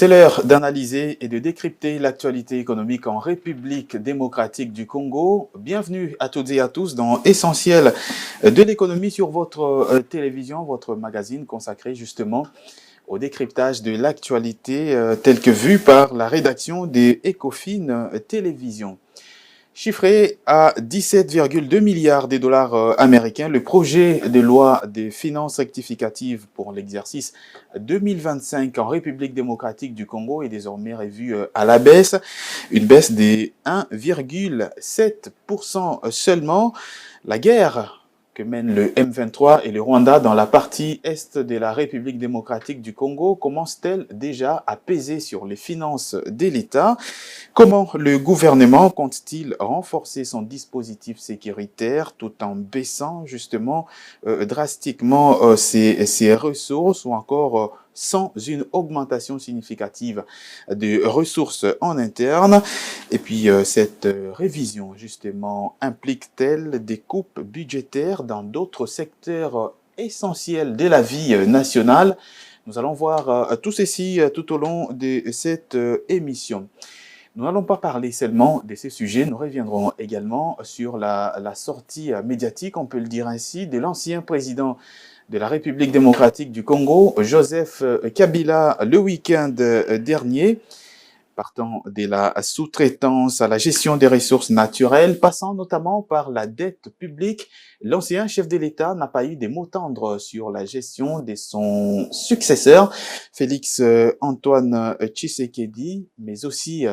C'est l'heure d'analyser et de décrypter l'actualité économique en République démocratique du Congo. Bienvenue à toutes et à tous dans Essentiel de l'économie sur votre télévision, votre magazine consacré justement au décryptage de l'actualité telle que vue par la rédaction des Ecofin Télévision. Chiffré à 17,2 milliards de dollars américains, le projet de loi des finances rectificatives pour l'exercice 2025 en République démocratique du Congo est désormais revu à la baisse, une baisse de 1,7% seulement. La guerre que mènent le M23 et le Rwanda dans la partie est de la République démocratique du Congo commence-t-elle déjà à peser sur les finances de l'État? Comment le gouvernement compte-t-il renforcer son dispositif sécuritaire tout en baissant justement drastiquement ses ressources ou encore sans une augmentation significative de ressources en interne? Et puis cette révision justement implique-t-elle des coupes budgétaires dans d'autres secteurs essentiels de la vie nationale? Nous allons voir tout ceci tout au long de cette émission. Nous n'allons pas parler seulement de ces sujets, nous reviendrons également sur la sortie médiatique, on peut le dire ainsi, de l'ancien président de la République démocratique du Congo, Joseph Kabila, le week-end dernier, partant de la sous-traitance à la gestion des ressources naturelles, passant notamment par la dette publique. L'ancien chef de l'État n'a pas eu des mots tendres sur la gestion de son successeur, Félix Antoine Tshisekedi, mais aussi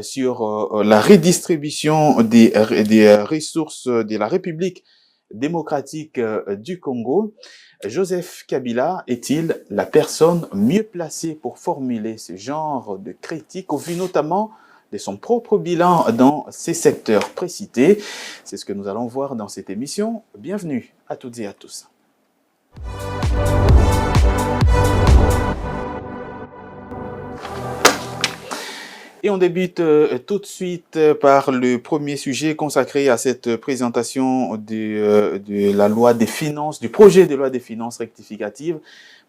sur la redistribution des ressources de la République démocratique du Congo. Joseph Kabila est-il la personne mieux placée pour formuler ce genre de critique au vu notamment de son propre bilan dans ces secteurs précités? C'est ce que nous allons voir dans cette émission. Bienvenue à toutes et à tous. Et on débute tout de suite par le premier sujet consacré à cette présentation de la loi des finances, du projet de loi des finances rectificatives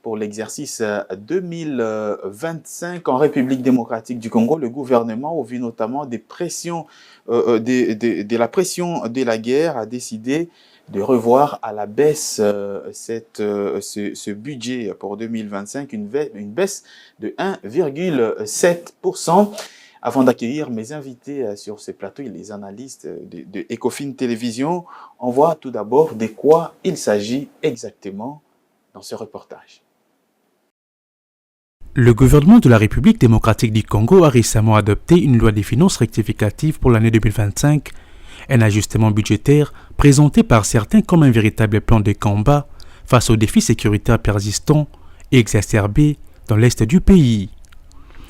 pour l'exercice 2025 en République démocratique du Congo. Le gouvernement, au vu notamment des pressions, de la pression de la guerre, a décidé de revoir à la baisse ce budget pour 2025, une baisse de 1,7%. Avant d'accueillir mes invités sur ce plateau et les analystes de Ecofin Télévision, on voit tout d'abord de quoi il s'agit exactement dans ce reportage. Le gouvernement de la République démocratique du Congo a récemment adopté une loi des finances rectificative pour l'année 2025, un ajustement budgétaire présenté par certains comme un véritable plan de combat face aux défis sécuritaires persistants et exacerbés dans l'est du pays.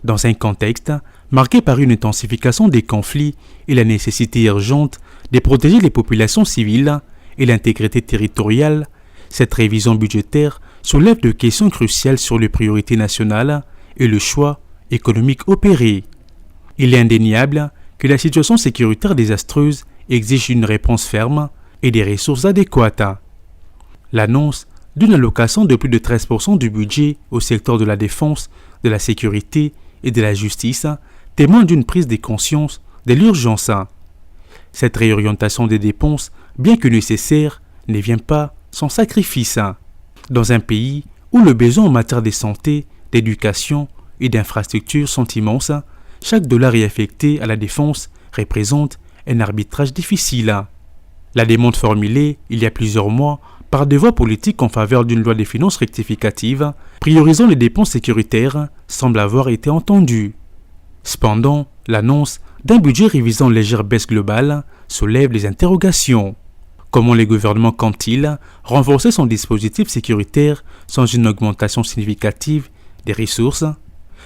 Dans un contexte marqué par une intensification des conflits et la nécessité urgente de protéger les populations civiles et l'intégrité territoriale, cette révision budgétaire soulève des questions cruciales sur les priorités nationales et le choix économique opéré. Il est indéniable que la situation sécuritaire désastreuse exige une réponse ferme et des ressources adéquates. L'annonce d'une allocation de plus de 13% du budget au secteur de la défense, de la sécurité et de la justice témoigne d'une prise de conscience de l'urgence. Cette réorientation des dépenses, bien que nécessaire, ne vient pas sans sacrifice. Dans un pays où le besoin en matière de santé, d'éducation et d'infrastructures sont immenses, chaque dollar est affecté à la défense représente un arbitrage difficile. La demande formulée il y a plusieurs mois par des voix politiques en faveur d'une loi des finances rectificative priorisant les dépenses sécuritaires semble avoir été entendue. Cependant, l'annonce d'un budget révisant légère baisse globale soulève des interrogations. Comment le gouvernement compte-t-il renforcer son dispositif sécuritaire sans une augmentation significative des ressources?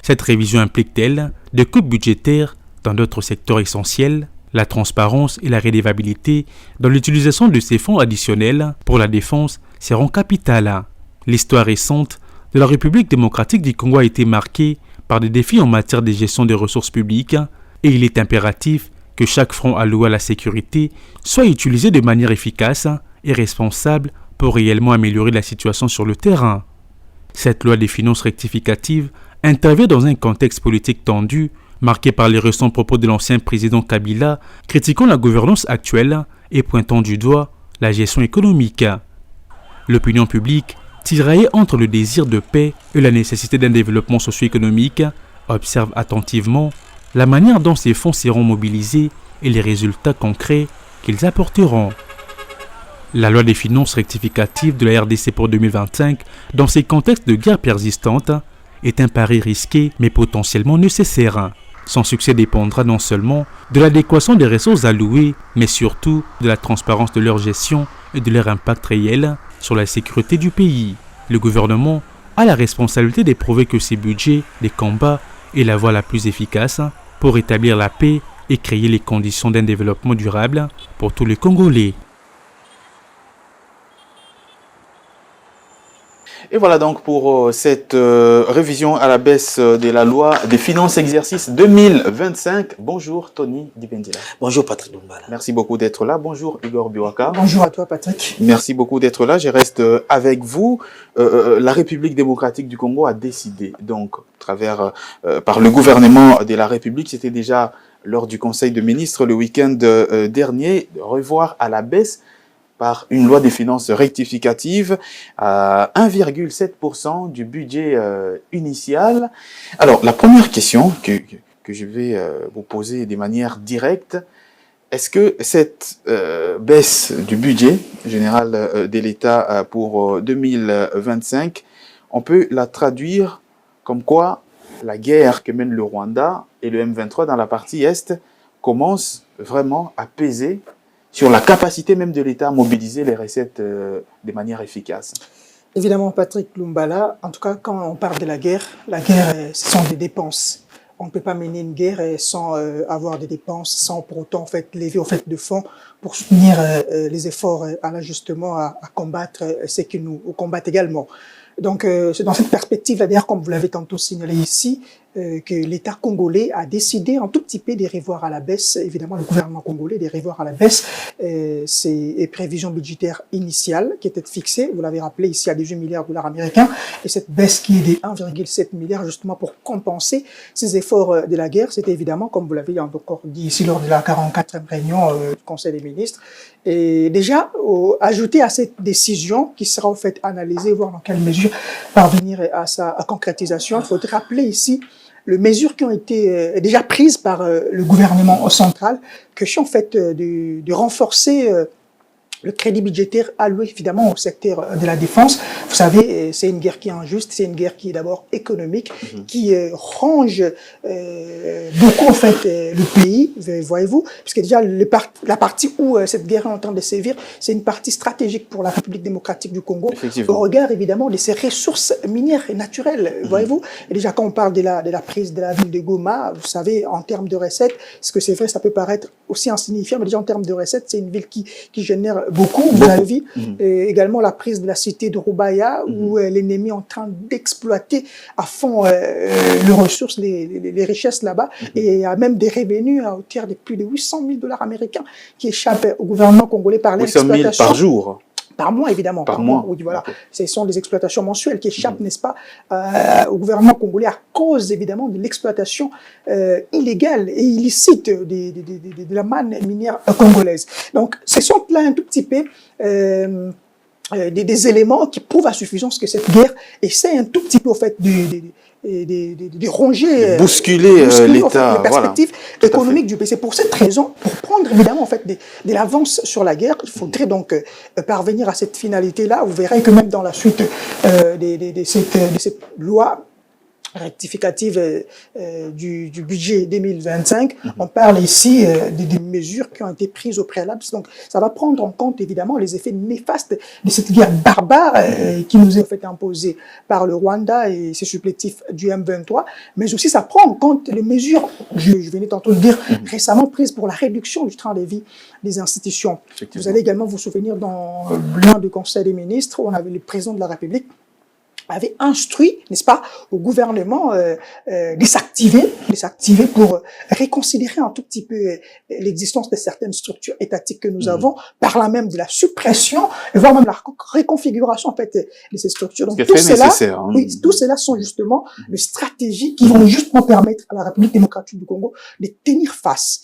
Cette révision implique-t-elle des coupes budgétaires dans d'autres secteurs essentiels? La transparence et la redevabilité dans l'utilisation de ces fonds additionnels pour la défense seront capitales. L'histoire récente de la République démocratique du Congo a été marquée par des défis en matière de gestion des ressources publiques et il est impératif que chaque franc alloué à la sécurité soit utilisé de manière efficace et responsable pour réellement améliorer la situation sur le terrain. Cette loi des finances rectificatives intervient dans un contexte politique tendu, marqué par les récents propos de l'ancien président Kabila, critiquant la gouvernance actuelle et pointant du doigt la gestion économique. L'opinion publique, tiraillée entre le désir de paix et la nécessité d'un développement socio-économique, observe attentivement la manière dont ces fonds seront mobilisés et les résultats concrets qu'ils apporteront. La loi des finances rectificatives de la RDC pour 2025, dans ces contextes de guerre persistante, est un pari risqué mais potentiellement nécessaire. Son succès dépendra non seulement de l'adéquation des ressources allouées, mais surtout de la transparence de leur gestion et de leur impact réel sur la sécurité du pays. Le gouvernement a la responsabilité de prouver que ces budgets, des combats, est la voie la plus efficace pour établir la paix et créer les conditions d'un développement durable pour tous les Congolais. Et voilà donc pour cette révision à la baisse de la loi des finances exercice 2025. Bonjour Tony Dibendila. Bonjour Patrick Lumbala. Merci beaucoup d'être là. Bonjour Igor Biwaka. Bonjour à toi Patrick. Merci beaucoup d'être là. Je reste avec vous. La République démocratique du Congo a décidé, donc, par le gouvernement de la République, c'était déjà lors du Conseil de ministres le week-end dernier, de revoir à la baisse par une loi des finances rectificative à 1,7% du budget initial. Alors, la première question que je vais vous poser de manière directe, est-ce que cette baisse du budget général de l'État pour 2025, on peut la traduire comme quoi la guerre que mène le Rwanda et le M23 dans la partie Est commence vraiment à peser sur la capacité même de l'État à mobiliser les recettes de manière efficace? Évidemment, Patrick Lumbala, en tout cas, quand on parle de la guerre, ce sont des dépenses. On ne peut pas mener une guerre sans avoir des dépenses, sans pour autant en fait, lever au fait de fonds pour soutenir les efforts à l'ajustement, à combattre ce que nous combattons également. Donc, c'est dans cette perspective-là, d'ailleurs, comme vous l'avez tantôt signalé ici, que l'État congolais a décidé un tout petit peu de revoir à la baisse, évidemment le gouvernement congolais, de revoir à la baisse ses prévisions budgétaires initiales qui étaient fixées, vous l'avez rappelé ici, à 18 milliards de dollars américains, et cette baisse qui est de 1,7 milliard justement pour compenser ces efforts de la guerre, c'était évidemment, comme vous l'avez encore dit ici lors de la 44e réunion du Conseil des ministres, et déjà ajouter à cette décision qui sera en fait analysée, voir dans quelle mesure parvenir à sa concrétisation, il faut rappeler ici les mesures qui ont été déjà prises par le gouvernement central, que sont en fait de renforcer le crédit budgétaire alloué évidemment au secteur de la défense. Vous savez, c'est une guerre qui est injuste, c'est une guerre qui est d'abord économique, qui ronge beaucoup en fait le pays, voyez-vous, puisque déjà la partie où cette guerre est en train de sévir, c'est une partie stratégique pour la République démocratique du Congo, au regard évidemment de ses ressources minières et naturelles, voyez-vous. Et déjà quand on parle de la prise de la ville de Goma, vous savez, en termes de recettes, ce que c'est vrai, ça peut paraître aussi insignifiant, mais déjà en termes de recettes, c'est une ville qui génère beaucoup, vous l'avez vu. Et également la prise de la cité de Rubaya, où l'ennemi est en train d'exploiter à fond les ressources, les richesses là-bas, et il y a même des revenus à hauteur de plus de 800 000 dollars américains qui échappent au gouvernement congolais par l'exploitation. 800 000 par jour? Par mois, évidemment. Par mois. Oui, voilà. Ce sont des exploitations mensuelles qui échappent, n'est-ce pas, au gouvernement congolais à cause, évidemment, de l'exploitation illégale et illicite de la manne minière congolaise. Donc, ce sont là un tout petit peu des éléments qui prouvent à suffisance que cette guerre essaie un tout petit peu, en fait, de ronger, de bousculer l'État, en fait, les perspectives économiques du pays. C'est pour cette raison, pour prendre évidemment en fait de l'avance sur la guerre, il faudrait donc parvenir à cette finalité-là. Vous verrez que même dans la suite de cette loi rectificative du budget 2025, on parle ici des mesures qui ont été prises au préalable. Donc, ça va prendre en compte évidemment les effets néfastes de cette guerre barbare qui nous est en fait imposée par le Rwanda et ses supplétifs du M23, mais aussi ça prend en compte les mesures, je venais tantôt de dire, récemment prises pour la réduction du train de vie des institutions. Vous allez également vous souvenir dans l'un du Conseil des ministres où on avait le président de la République avait instruit, n'est-ce pas, au gouvernement de s'activer, de s'activer pour réconsidérer un tout petit peu l'existence de certaines structures étatiques que nous avons, par là même de la suppression, voire même la réconfiguration en fait de ces structures. Donc tout cela, oui, tout cela sont justement des stratégies qui vont justement permettre à la République démocratique du Congo de tenir face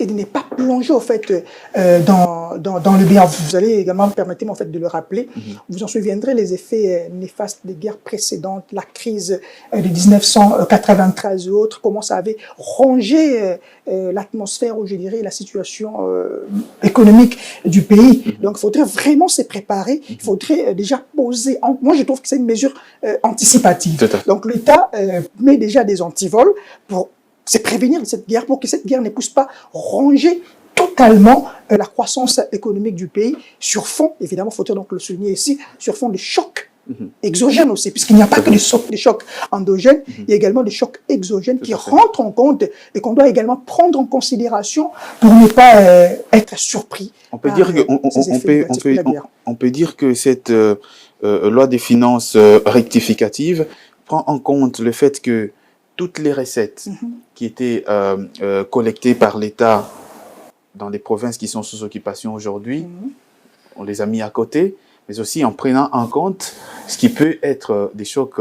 et de ne pas plonger au fait dans le bien. Vous allez également, permettez-moi en fait de le rappeler, vous en souviendrez les effets néfastes des guerres précédentes, la crise de 1993 et autres, comment ça avait rongé l'atmosphère ou je dirais la situation économique du pays. Donc il faudrait vraiment se préparer, il faudrait déjà poser, moi je trouve que c'est une mesure anticipative. Donc l'État met déjà des antivols pour se prévenir de cette guerre, pour que cette guerre ne puisse pas ronger totalement la croissance économique du pays sur fond, évidemment, faut-il donc le souligner ici, sur fond de chocs exogènes aussi, puisqu'il n'y a pas que des chocs endogènes, il y a également des chocs exogènes qui rentrent en compte et qu'on doit également prendre en considération pour ne pas être surpris. On peut dire on peut dire que cette loi des finances rectificative prend en compte le fait que toutes les recettes qui étaient collectées par l'État dans les provinces qui sont sous occupation aujourd'hui, on les a mis à côté, mais aussi en prenant en compte ce qui peut être des chocs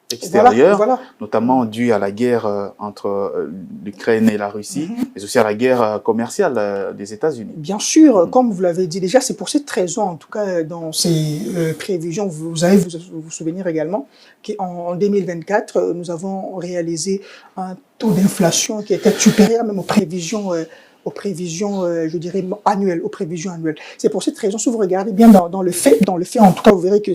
extérieurs, notamment dus à la guerre entre l'Ukraine et la Russie, mais aussi à la guerre commerciale des États-Unis. Bien sûr, comme vous l'avez dit déjà, c'est pour cette raison, en tout cas dans ces prévisions, vous allez vous souvenir également qu'en 2024, nous avons réalisé un taux d'inflation qui était supérieur même aux prévisions, je dirais, annuelles, aux prévisions annuelles. C'est pour cette raison, si vous regardez bien dans le fait, en tout cas, vous verrez que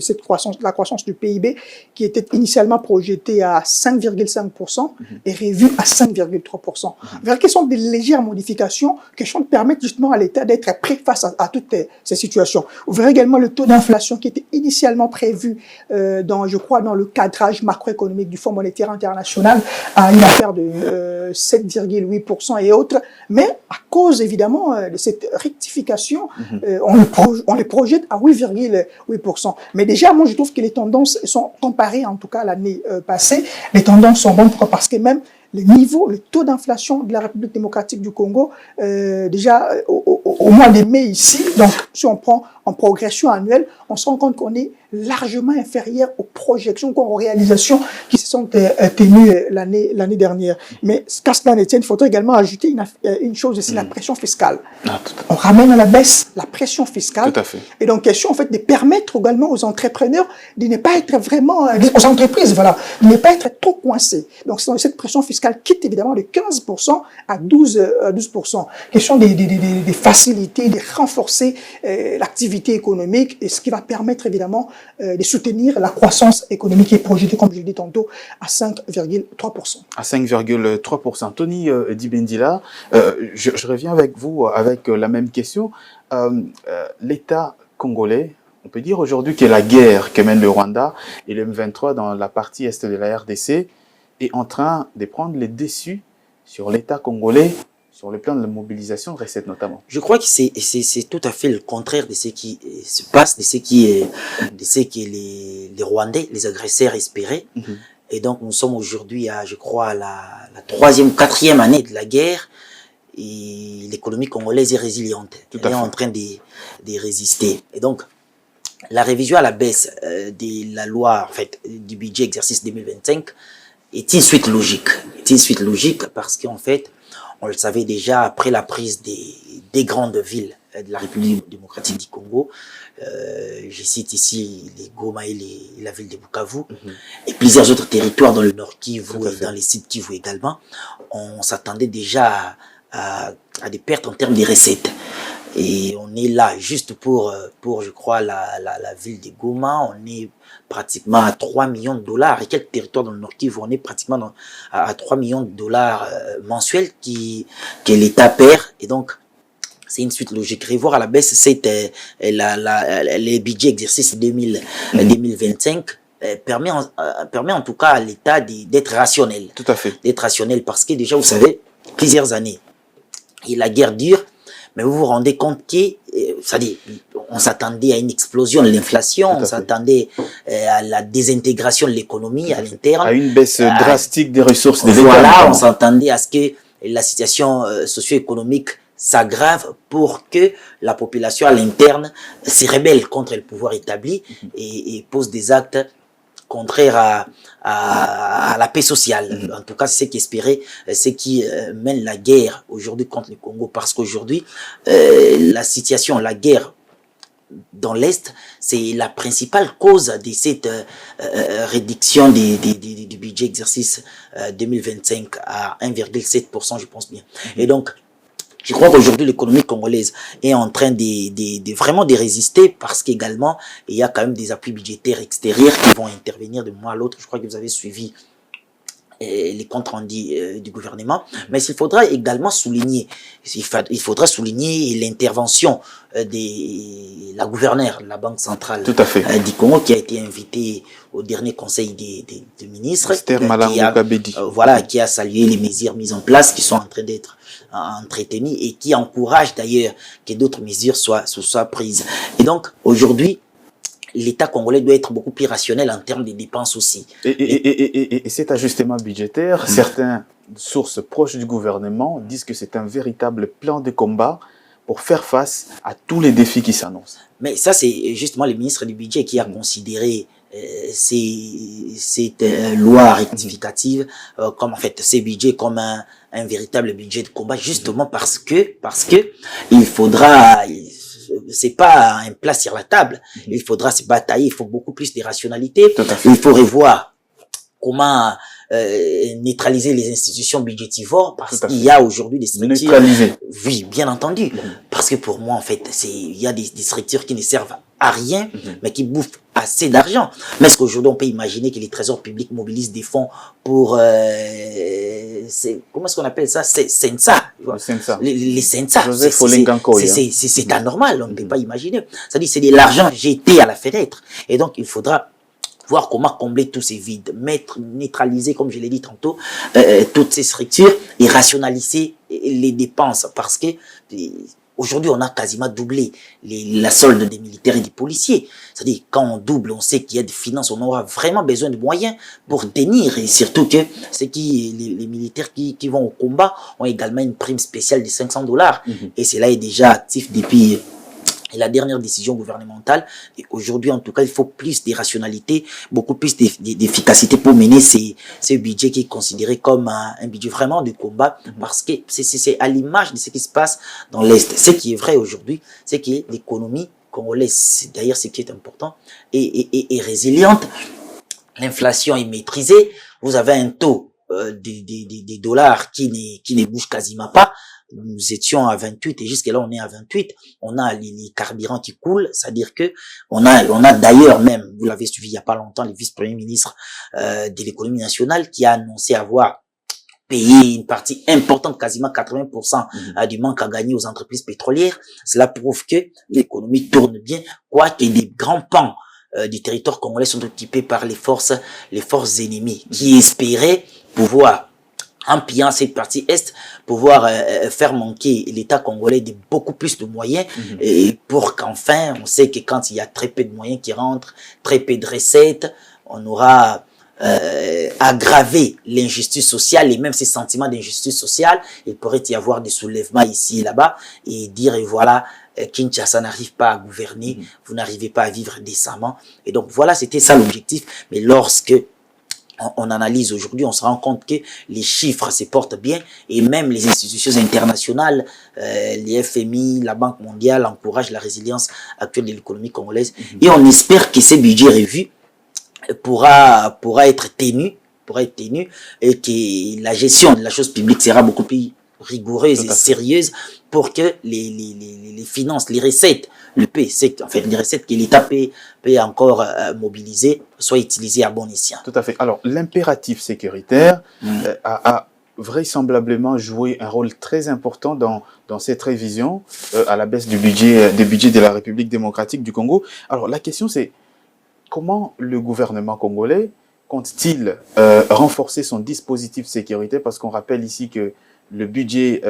la croissance du PIB, qui était initialement projetée à 5,5%, est revue à 5,3%. Vous verrez quelles sont des légères modifications qui permettent justement à l'État d'être prêt face à toutes ces situations. Vous verrez également le taux d'inflation qui était initialement prévu je crois, dans le cadrage macroéconomique du Fonds monétaire international à une affaire de 7,8% et autres, mais à cause évidemment de cette rectification, on les projette à 8,8%. Mais déjà, moi je trouve que les tendances sont comparées, en tout cas l'année passée, les tendances sont bonnes. Pourquoi? Parce que même le taux d'inflation de la République démocratique du Congo, déjà au mois de mai ici, donc si on prend en progression annuelle, on se rend compte qu'on est largement inférieur aux projections, aux réalisations qui se sont tenues l'année dernière. Mais qu'à cela ne tienne, il faudrait également ajouter une chose, c'est la pression fiscale. On ramène à la baisse la pression fiscale. Tout à fait. Et donc, question en fait de permettre également aux entrepreneurs de ne pas être vraiment, aux entreprises, voilà, de ne pas être trop coincés. Donc, cette pression fiscale quitte évidemment de 15% à 12%. Question des facilités, de renforcer l'activité économique, et ce qui va permettre évidemment de soutenir la croissance économique qui est projetée, comme je l'ai dit tantôt, à 5,3%. À 5,3%. Tony Dibendila, je reviens avec vous avec la même question. L'État congolais, on peut dire aujourd'hui que la guerre que mène le Rwanda et le M23 dans la partie est de la RDC est en train de prendre les dessus sur l'État congolais, sur le plan de la mobilisation de recettes notamment. Je crois que c'est tout à fait le contraire de ce qui se passe, de ce que les Rwandais, les agresseurs espéraient. Et donc nous sommes aujourd'hui à, je crois, la troisième, quatrième année de la guerre, et l'économie congolaise est résiliente. Elle est en train de résister. Et donc la révision à la baisse de la loi, en fait, du budget exercice 2025 est une suite logique. C'est une suite logique parce qu'en fait, on le savait déjà après la prise des grandes villes de la République démocratique du Congo. Je cite ici les Goma et la ville de Bukavu, et plusieurs autres territoires dans le Nord Kivu et dans les Sud Kivu également. On s'attendait déjà à des pertes en termes de recettes. Et on est là juste pour je crois, la ville de Goma. On est pratiquement à 3 millions de dollars. Et quelques territoires dans le Nord Kivu, on est pratiquement à 3 millions de dollars mensuels que l'État perd. Et donc, c'est une suite logique. Revoir à la baisse, c'est les budgets exercice 2025 permet en tout cas à l'État d'être rationnel. Tout à fait. D'être rationnel parce que déjà, vous savez, plusieurs années, et la guerre dure. Mais vous vous rendez compte que, c'est-à-dire, on s'attendait à une explosion de l'inflation, Tout on à fait. s'attendait à la désintégration de l'économie à l'interne. À une baisse drastique des ressources de l'État. Voilà, on notamment. s'attendait à ce que la situation socio-économique s'aggrave pour que la population à l'interne se rebelle contre le pouvoir établi et pose des actes contraires à la paix sociale. En tout cas, c'est ce qui espérait, ce qui mène la guerre aujourd'hui contre le Congo, parce qu'aujourd'hui, la situation, la guerre dans l'Est, c'est la principale cause de cette réduction du budget exercice 2025 à 1,7%, je pense bien. Et donc, je crois qu'aujourd'hui, l'économie congolaise est en train de vraiment de résister, parce qu'également, il y a quand même des appuis budgétaires extérieurs qui vont intervenir de mois à l'autre. Je crois que vous avez suivi les comptes rendus du gouvernement. Mais il faudra également souligner, il faudra souligner l'intervention de la gouverneure de la Banque centrale Tout à fait. du Congo, qui a été invitée au dernier conseil des ministres. Esther Malangou Kabedi. Voilà, qui a salué les mesures mises en place, qui sont en train d'être entretenues, et qui encourage d'ailleurs que d'autres mesures soient prises. Et donc, aujourd'hui, l'État congolais doit être beaucoup plus rationnel en termes de dépenses aussi. Et cet ajustement budgétaire, certaines sources proches du gouvernement disent que c'est un véritable plan de combat pour faire face à tous les défis qui s'annoncent. Mais ça, c'est justement le ministre du Budget qui a considéré cette loi rectificative comme, en fait, ces budgets comme un véritable budget de combat, justement parce que il faudra, c'est pas un plat sur la table, il faudra se batailler, il faut beaucoup plus de rationalité, il faut revoir comment neutraliser les institutions budgétivores, parce qu'il y a aujourd'hui des structures. Neutraliser. Oui, bien entendu. Parce que pour moi, en fait, il y a des structures qui ne servent à rien, mais qui bouffent assez d'argent. Mais est-ce qu'aujourd'hui, on peut imaginer que les trésors publics mobilisent des fonds pour, comment est-ce qu'on appelle ça? C'est ça. Les Sensa. Joseph Olengankoy. C'est anormal, on ne peut pas imaginer. C'est-à-dire, c'est de l'argent jeté à la fenêtre. Et donc, il faudra voir comment combler tous ces vides, neutraliser, comme je l'ai dit tantôt, toutes ces structures et rationaliser les dépenses, parce que aujourd'hui, on a quasiment doublé la solde des militaires et des policiers. C'est-à-dire, quand on double, on sait qu'il y a des finances, on aura vraiment besoin de moyens pour tenir, et surtout que les militaires qui vont au combat ont également une prime spéciale de $500, et cela est déjà actif depuis la dernière décision gouvernementale. Et aujourd'hui, en tout cas, il faut plus de rationalité, beaucoup plus d'efficacité pour mener ce budget qui est considéré comme un budget vraiment de combat, parce que c'est à l'image de ce qui se passe dans l'Est. Ce qui est vrai aujourd'hui, c'est que l'économie congolaise, c'est d'ailleurs ce qui est important, est résiliente. L'inflation est maîtrisée. Vous avez un taux des dollars qui ne bouge quasiment pas. Nous étions à 28 et jusque là on est à 28. On a les carburants qui coulent, c'est-à-dire que on a d'ailleurs même, vous l'avez suivi il y a pas longtemps, le vice-premier ministre de l'économie nationale qui a annoncé avoir payé une partie importante, quasiment 80% du manque à gagner aux entreprises pétrolières. Cela prouve que l'économie tourne bien, quoique des grands pans du territoire congolais sont occupés par les forces ennemies qui espéraient pouvoir, en pillant cette partie Est, pouvoir faire manquer l'État congolais de beaucoup plus de moyens, et pour qu'enfin, on sait que quand il y a très peu de moyens qui rentrent, très peu de recettes, on aura aggravé l'injustice sociale, et même ces sentiments d'injustice sociale, il pourrait y avoir des soulèvements ici et là-bas, et dire, et voilà, Kinshasa n'arrive pas à gouverner, vous n'arrivez pas à vivre décemment. Et donc voilà, c'était ça l'objectif. Mais lorsque on analyse aujourd'hui, on se rend compte que les chiffres se portent bien, et même les institutions internationales, les FMI, la Banque mondiale encouragent la résilience actuelle de l'économie congolaise. Et on espère que ce budget revu pourra être tenu, et que la gestion de la chose publique sera beaucoup plus rigoureuse et sérieuse, pour que les finances, les recettes, les recettes que l'État peut encore mobiliser soient utilisées à bon escient. Tout à fait. Alors, l'impératif sécuritaire a vraisemblablement joué un rôle très important dans cette révision à la baisse des budgets de la République démocratique du Congo. Alors, la question c'est, comment le gouvernement congolais compte-t-il renforcer son dispositif sécuritaire? Parce qu'on rappelle ici que le budget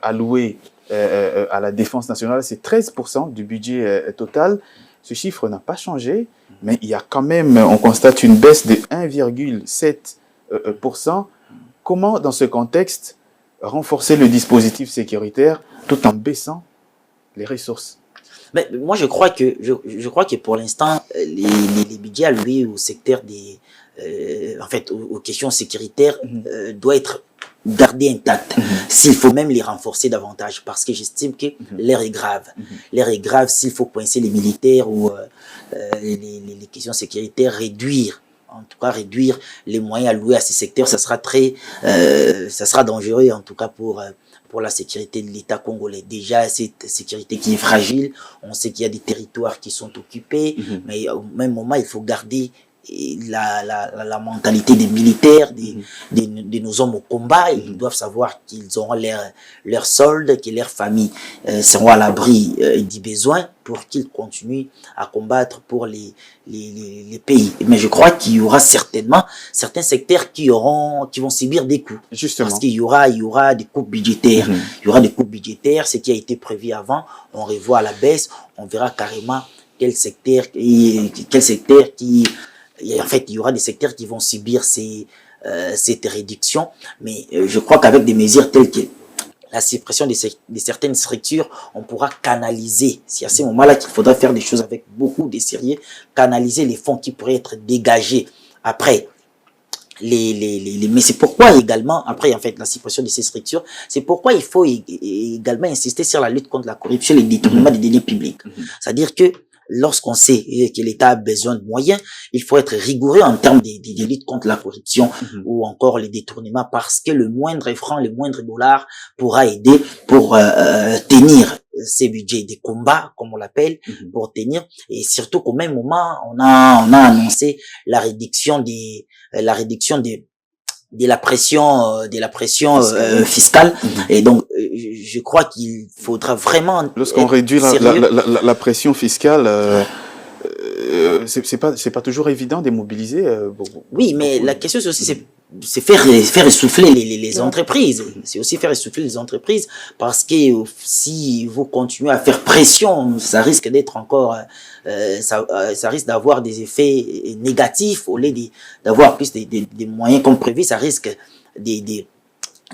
alloué à la défense nationale, c'est 13% du budget total. Ce chiffre n'a pas changé, mais il y a quand même, on constate une baisse de 1,7%. Comment, dans ce contexte, renforcer le dispositif sécuritaire tout en baissant les ressources? Mais moi, je crois que pour l'instant, les budgets alloués au secteur des, en fait, aux questions sécuritaires, doivent être gardés intacts. S'il faut même les renforcer davantage, parce que j'estime que l'heure est grave. L'heure est grave s'il faut coincer les militaires ou les questions sécuritaires, en tout cas réduire les moyens alloués à ces secteurs, ça sera ça sera dangereux en tout cas pour la sécurité de l'État congolais. Déjà, cette sécurité qui est fragile, on sait qu'il y a des territoires qui sont occupés, mais au même moment, il faut garder la mentalité des militaires, de nos hommes au combat. Ils doivent savoir qu'ils auront leur solde, que leurs familles seront à l'abri du besoin pour qu'ils continuent à combattre pour les pays. Mais je crois qu'il y aura certainement certains secteurs qui vont subir des coups. Justement. Parce qu'il y aura des coupes budgétaires. Il y aura des coupes budgétaires. Ce qui a été prévu avant, on revoit à la baisse. On verra carrément quel secteur qui en fait, il y aura des secteurs qui vont subir cette réduction, mais je crois qu'avec des mesures telles que la suppression de certaines structures, on pourra canaliser. C'est à ce moment-là qu'il faudra faire des choses avec beaucoup de sérieux, canaliser les fonds qui pourraient être dégagés après. Mais c'est pourquoi également, après en fait la suppression de ces structures, c'est pourquoi il faut également insister sur la lutte contre la corruption et le détournement des deniers publics. C'est-à-dire que lorsqu'on sait que l'État a besoin de moyens, il faut être rigoureux en termes de lutte contre la corruption ou encore les détournements, parce que le moindre franc, le moindre dollar pourra aider pour tenir ces budgets des combats, comme on l'appelle, pour tenir. Et surtout qu'au même moment, on a annoncé la réduction de la pression fiscale. Et donc je crois qu'il faudra vraiment lorsqu'on réduit la pression fiscale, c'est pas toujours évident de mobiliser oui, mais la question c'est aussi c'est faire essouffler les entreprises. C'est aussi faire essouffler les entreprises, parce que si vous continuez à faire pression, ça risque d'être encore ça risque d'avoir des effets négatifs au lieu d'avoir plus des moyens comme prévu. Ça risque de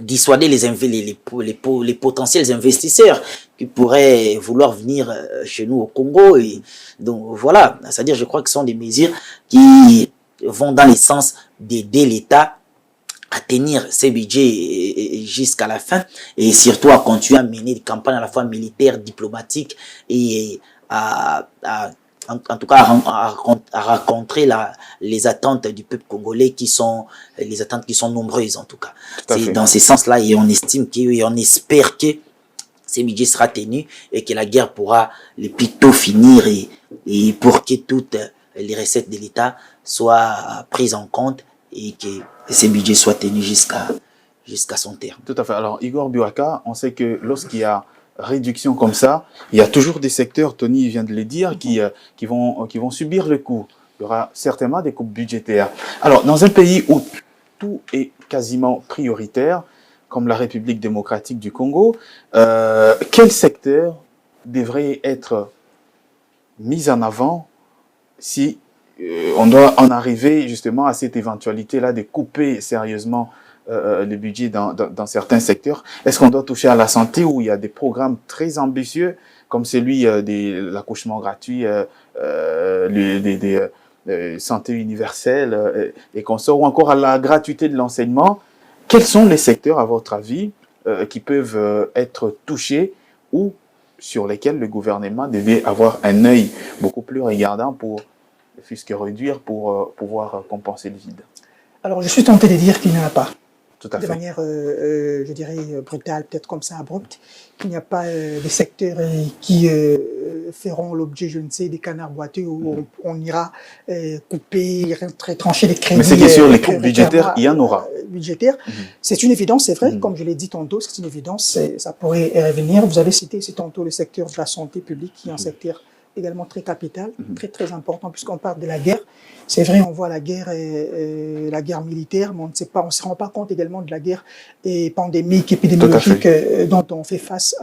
dissuader les potentiels investisseurs qui pourraient vouloir venir chez nous au Congo. Et donc voilà, c'est-à-dire je crois que ce sont des mesures qui vont dans le sens d'aider l'État à tenir ses budgets jusqu'à la fin, et surtout à continuer à mener des campagnes à la fois militaires, diplomatiques, et en tout cas à rencontrer les attentes du peuple congolais, les attentes qui sont nombreuses en tout cas. C'est dans ce sens-là, et on estime et on espère que ces budgets sera tenu et que la guerre pourra le plus tôt finir, et pour que toutes les recettes de l'État soient prises en compte et que ces budgets soient tenus jusqu'à son terme. Tout à fait. Alors, Igor Biwaka, on sait que lorsqu'il y a réduction comme ça, il y a toujours des secteurs, Tony vient de le dire, qui vont subir le coup. Il y aura certainement des coupes budgétaires. Alors, dans un pays où tout est quasiment prioritaire, comme la République démocratique du Congo, quel secteur devrait être mis en avant si on doit en arriver justement à cette éventualité-là de couper sérieusement le budget dans certains secteurs? Est-ce qu'on doit toucher à la santé, où il y a des programmes très ambitieux comme celui de l'accouchement gratuit, santé universelle et consorts, ou encore à la gratuité de l'enseignement? Quels sont les secteurs, à votre avis, qui peuvent être touchés ou sur lesquels le gouvernement devait avoir un œil beaucoup plus regardant pour, fût-ce que réduire, pour pouvoir compenser le vide? Alors, je suis tenté de dire qu'il n'y en a pas. Tout à fait. De manière, je dirais, brutale, peut-être comme ça, abrupte, qu'il n'y a pas des secteurs qui feront l'objet, je ne sais, des canards boiteux où on ira couper, trancher les crédits. Mais c'est que sur les coupes budgétaires, il y en aura. C'est une évidence, c'est vrai, comme je l'ai dit tantôt, c'est une évidence, ça pourrait revenir. Vous avez cité tantôt le secteur de la santé publique, qui est un secteur également très capital, très important, puisqu'on parle de la guerre. C'est vrai, on voit la guerre militaire, mais on ne se rend pas compte également de la guerre pandémique, épidémiologique dont on fait face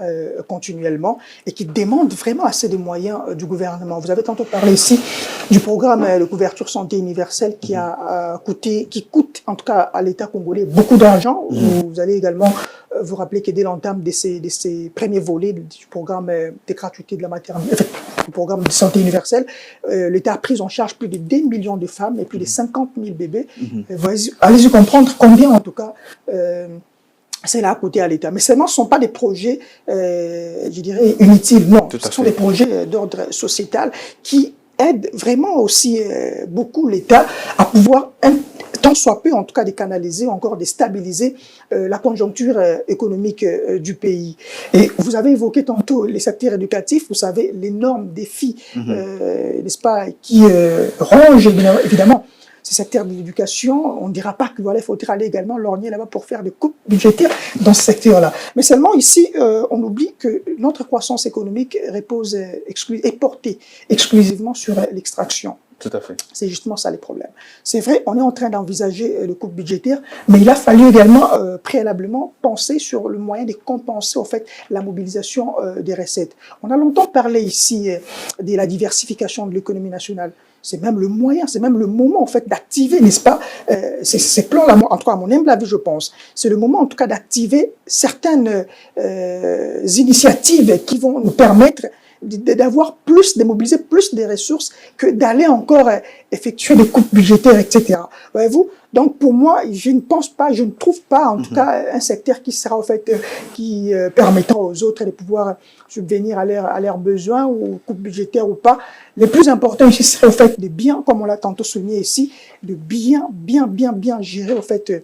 continuellement et qui demande vraiment assez de moyens du gouvernement. Vous avez tantôt parlé ici du programme de couverture santé universelle qui coûte en tout cas à l'État congolais beaucoup d'argent. Vous allez également vous rappeler que dès l'entame de ces premiers volets du programme de gratuité de la maternité, du programme de santé universelle, l'État a pris en charge plus de 2 millions de femmes et plus de 50 000 bébés. Allez-y comprendre combien, en tout cas, cela a coûté à l'État. Mais seulement, ce ne sont pas des projets, je dirais, inutiles. Non, ce sont des projets d'ordre sociétal qui aident vraiment aussi beaucoup l'État à pouvoir tant soit peu, en tout cas, de canaliser, encore de stabiliser la conjoncture économique du pays. Et vous avez évoqué tantôt les secteurs éducatifs, vous savez, l'énorme défi, n'est-ce pas, qui ronge évidemment ces secteurs de l'éducation. On ne dira pas qu'il faudrait aller également lorgner là-bas pour faire des coupes budgétaires dans ce secteur-là. Mais seulement ici, on oublie que notre croissance économique repose est portée exclusivement sur l'extraction. Tout à fait. C'est justement ça les problèmes. C'est vrai, on est en train d'envisager le coupe budgétaire, mais il a fallu également préalablement penser sur le moyen de compenser en fait la mobilisation des recettes. On a longtemps parlé ici de la diversification de l'économie nationale. C'est même le moyen, c'est même le moment en fait d'activer, n'est-ce pas, ces plans-là, en tout cas à mon humble avis, je pense. C'est le moment en tout cas d'activer certaines initiatives qui vont nous permettre d'avoir plus, de mobiliser plus de ressources que d'aller encore effectuer des coupes budgétaires, etc. Voyez-vous? Donc, pour moi, je ne trouve pas, en tout cas, un secteur qui sera, en fait, qui permettra aux autres de pouvoir subvenir à leurs besoins, ou coupes budgétaires ou pas. Le plus important ici serait, en fait, de bien, comme on l'a tantôt souligné ici, de bien gérer, en fait,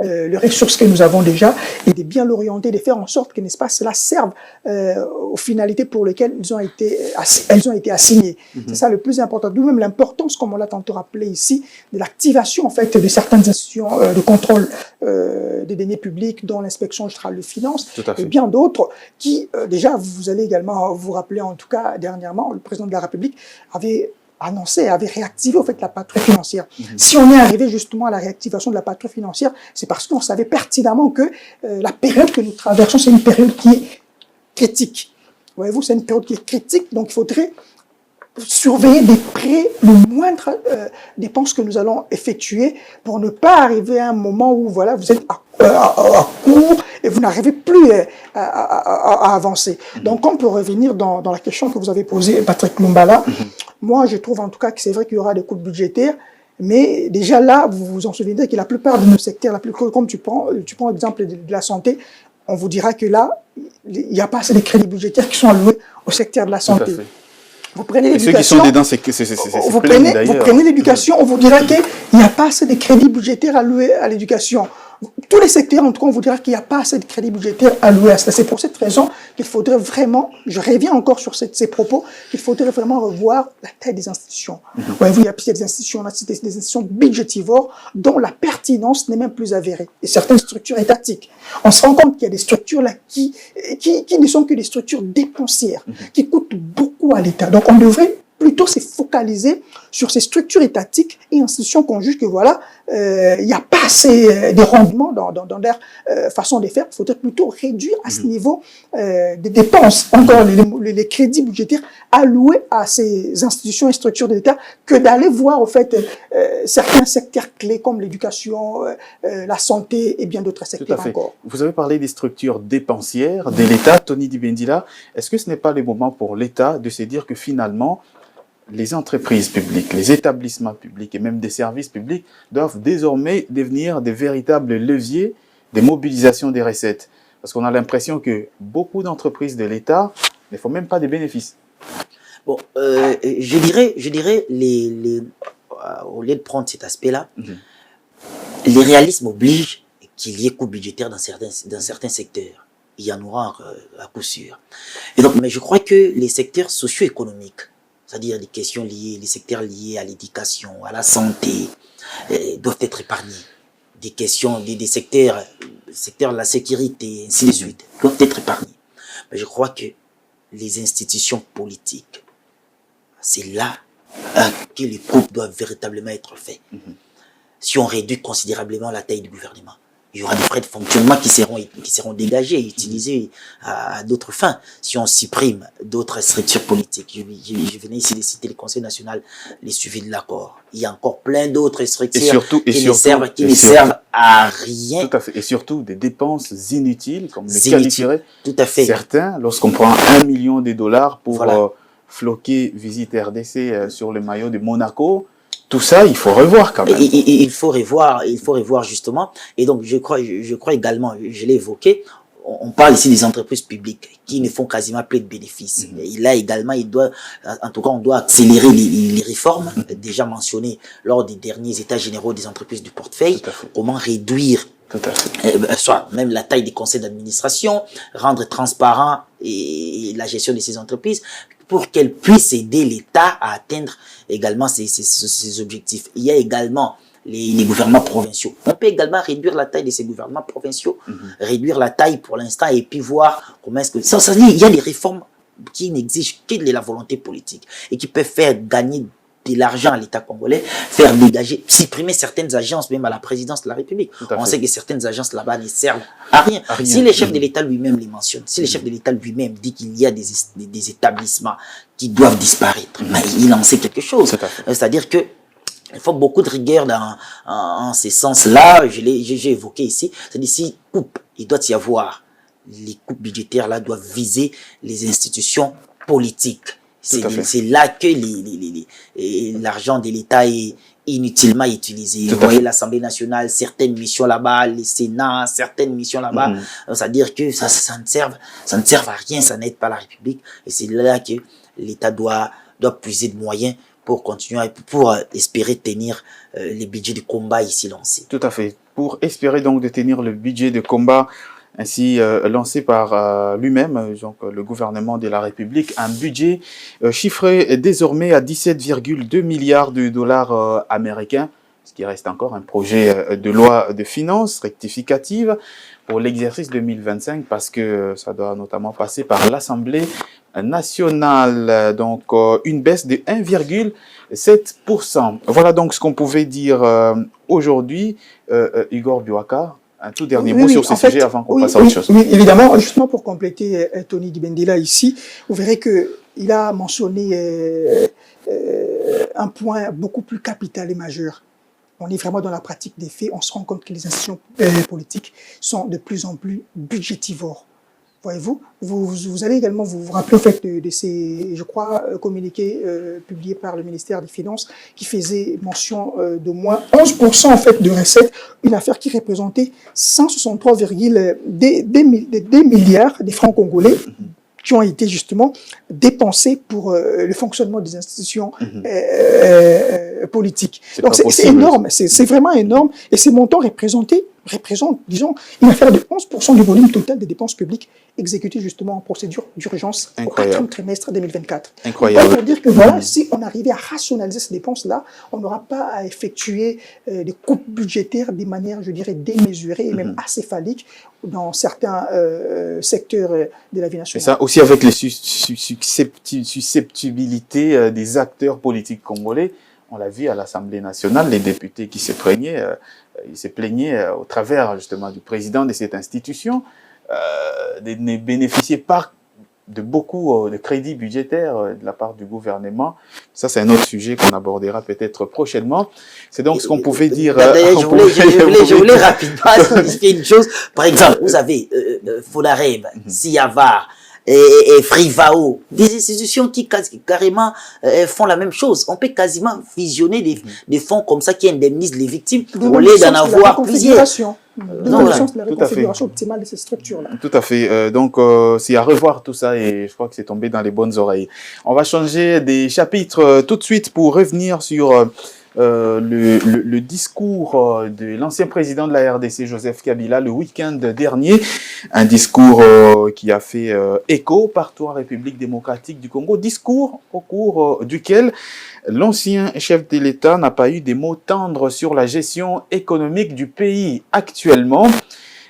les ressources que nous avons déjà et de bien l'orienter, de faire en sorte que, n'est-ce pas, cela serve aux finalités pour lesquelles elles ont été assignées. C'est ça le plus important. D'où même l'importance, comme on l'a tantôt rappelé ici, de l'activation en fait de certaines institutions de contrôle des deniers publics, dont l'inspection générale de finances et bien d'autres qui, déjà, vous allez également vous rappeler, en tout cas, dernièrement, le président de la République avait réactivé en fait la patrouille financière. Si on est arrivé justement à la réactivation de la patrouille financière, c'est parce qu'on savait pertinemment que la période que nous traversons, c'est une période qui est critique. Voyez-vous, c'est une période qui est critique, donc il faudrait surveiller de près le moindre dépense que nous allons effectuer pour ne pas arriver à un moment où voilà, vous êtes à court et vous n'arrivez plus à avancer. Donc on peut revenir dans la question que vous avez posée, Patrick Lumbala. Moi, je trouve en tout cas que c'est vrai qu'il y aura des coupes budgétaires, mais déjà là, vous vous en souvenez que la plupart de nos secteurs, comme tu prends l'exemple de la santé, on vous dira que là, il n'y a pas assez de crédits budgétaires qui sont alloués au secteur de la santé. Vous prenez l'éducation, vous prenez l'éducation, on vous dira qu'il n'y a pas assez de crédits budgétaires alloués à l'éducation. Tous les secteurs, en tout cas, on vous dira qu'il n'y a pas assez de crédits budgétaires alloués à cela. C'est pour cette raison qu'il faudrait vraiment, je reviens encore sur ces propos, qu'il faudrait vraiment revoir la taille des institutions. Voyez-vous, il y a des institutions, des institutions budgétivores dont la pertinence n'est même plus avérée. Et certaines structures étatiques. On se rend compte qu'il y a des structures là qui ne sont que des structures dépensières, qui coûtent beaucoup à l'État. Donc on devrait plutôt se focaliser sur ces structures étatiques et institutions qu'on juge que voilà, il n'y a pas assez de rendement dans leur façon de faire. Il faudrait plutôt réduire à ce niveau des dépenses, encore les crédits budgétaires alloués à ces institutions et structures de l'État, que d'aller voir au fait certains secteurs clés comme l'éducation, la santé et bien d'autres secteurs encore. Vous avez parlé des structures dépensières de l'État, Tony Dibendila. Est-ce que ce n'est pas le moment pour l'État de se dire que finalement, les entreprises publiques, les établissements publics et même des services publics doivent désormais devenir des véritables leviers de mobilisation des recettes? Parce qu'on a l'impression que beaucoup d'entreprises de l'État ne font même pas des bénéfices. Bon, je dirais au lieu de prendre cet aspect-là, les réalismes obligent qu'il y ait coût budgétaire dans certains secteurs. Il y en aura à coup sûr. Et donc, mais je crois que les secteurs socio-économiques, c'est-à-dire les questions liées, les secteurs liés à l'éducation, à la santé, doivent être épargnés. Des questions, des secteurs de la sécurité, ainsi de suite, doivent être épargnés. Mais je crois que les institutions politiques c'est là que les coupes doivent véritablement être faits. Si on réduit considérablement la taille du gouvernement, il y aura des frais de fonctionnement qui seront dégagés et utilisés à d'autres fins. Si on supprime d'autres structures politiques, je venais ici de citer le Conseil national, les suivis de l'accord. Il y a encore plein d'autres structures qui ne servent à rien. Tout à fait. Et surtout des dépenses inutiles, comme les qualifieraient tout à fait. Certains, lorsqu'on prend $1 million pour floquer visite RDC sur le maillot de Monaco. Tout ça, il faut revoir quand même. Il faut revoir justement. Et donc, je crois également, je l'ai évoqué, on parle ici des entreprises publiques qui ne font quasiment plus de bénéfices. Et là également, on doit accélérer les réformes déjà mentionnées lors des derniers états généraux des entreprises du portefeuille. Comment réduire soit même la taille des conseils d'administration, rendre transparent la gestion de ces entreprises, pour qu'elles puissent aider l'État à atteindre également ces objectifs. Il y a également les gouvernements provinciaux. On peut également réduire la taille de ces gouvernements provinciaux, réduire la taille pour l'instant et puis voir comment est-ce que... Ça veut dire, il y a des réformes qui n'exigent que de la volonté politique et qui peuvent faire gagner de l'argent à l'État congolais, faire dégager, supprimer certaines agences, même à la présidence de la République. On sait que certaines agences là-bas ne servent à rien. Si le chef de l'État lui-même les mentionne, si le chef de l'État lui-même dit qu'il y a des établissements qui doivent disparaître, il en sait quelque chose. C'est-à-dire que il faut beaucoup de rigueur en ce sens-là. J'ai évoqué ici. C'est-à-dire, si coupe, il doit y avoir, les coupes budgétaires là doivent viser les institutions politiques. C'est là que l'argent de l'État est inutilement utilisé. Vous voyez l'Assemblée nationale, certaines missions là-bas, le Sénat, certaines missions là-bas. C'est-à-dire que ça ne sert à rien, ça n'aide pas la République. Et c'est là que l'État doit puiser de moyens pour continuer, pour espérer tenir les budgets de combat ici lancés. Tout à fait. Pour espérer donc de tenir le budget de combat ainsi lancé par lui-même, donc le gouvernement de la République, un budget chiffré désormais à 17,2 milliards de dollars américains, ce qui reste encore un projet de loi de finances rectificative pour l'exercice 2025, parce que ça doit notamment passer par l'Assemblée nationale. Donc une baisse de 1,7%. Voilà donc ce qu'on pouvait dire aujourd'hui. Igor Biwaka, un tout dernier mot sur ce sujet avant qu'on passe à autre chose. Oui, évidemment, justement pour compléter Tony Dibendela ici, vous verrez qu'il a mentionné un point beaucoup plus capital et majeur. On est vraiment dans la pratique des faits, on se rend compte que les institutions politiques sont de plus en plus budgétivores. Voyez-vous, vous allez également vous rappeler en fait de ces, je crois, communiqués publiés par le ministère des Finances qui faisait mention de moins 11% en fait de recettes, une affaire qui représentait 163,2 milliards de francs congolais qui ont été justement dépensés pour le fonctionnement des institutions politiques. Donc c'est énorme, c'est vraiment énorme, et ces montants représentent, disons, une affaire de 11% du volume total des dépenses publiques exécutées justement en procédure d'urgence au 4e trimestre 2024. Incroyable. Donc, pour dire que voilà, si on arrivait à rationaliser ces dépenses-là, on n'aura pas à effectuer des coupes budgétaires de manière, je dirais, démesurée et même acéphalique dans certains secteurs de la vie nationale. Et ça aussi avec les susceptibilités des acteurs politiques congolais. On l'a vu à l'Assemblée nationale, les députés qui se plaignaient, ils se plaignaient au travers justement du président de cette institution, de ne bénéficier pas de beaucoup de crédits budgétaires de la part du gouvernement. Ça, c'est un autre sujet qu'on abordera peut-être prochainement. C'est donc ce qu'on pouvait dire. D'ailleurs, je voulais rapidement expliquer une chose. Par exemple, vous avez Fonareb, Siavar, et Frivao, des institutions qui carrément font la même chose. On peut quasiment fusionner des fonds comme ça qui indemnisent les victimes au lieu d'en avoir plusieurs. La reconfiguration optimale de ces structures-là. Tout à fait. Donc, c'est à revoir tout ça et je crois que c'est tombé dans les bonnes oreilles. On va changer des chapitres tout de suite pour revenir sur le discours de l'ancien président de la RDC, Joseph Kabila, le week-end dernier. Un discours qui a fait écho partout en République démocratique du Congo. Discours au cours duquel l'ancien chef de l'État n'a pas eu des mots tendres sur la gestion économique du pays actuellement.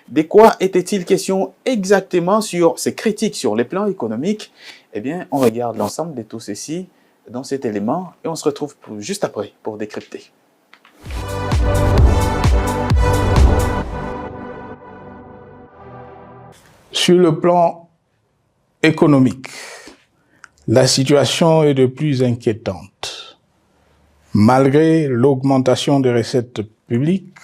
De quoi était-il question exactement sur ces critiques sur les plans économiques? Eh bien, on regarde l'ensemble de tout ceci dans cet élément et on se retrouve juste après pour décrypter. Sur le plan économique, la situation est de plus inquiétante. Malgré l'augmentation des recettes publiques,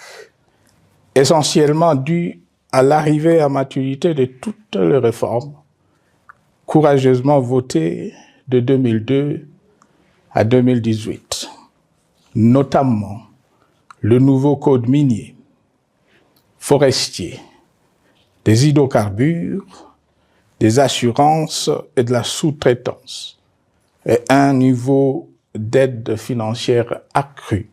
essentiellement due à l'arrivée à maturité de toutes les réformes courageusement votées de 2002 à 2018, notamment le nouveau code minier, forestier, des hydrocarbures, des assurances et de la sous-traitance, et un niveau d'aide financière accrue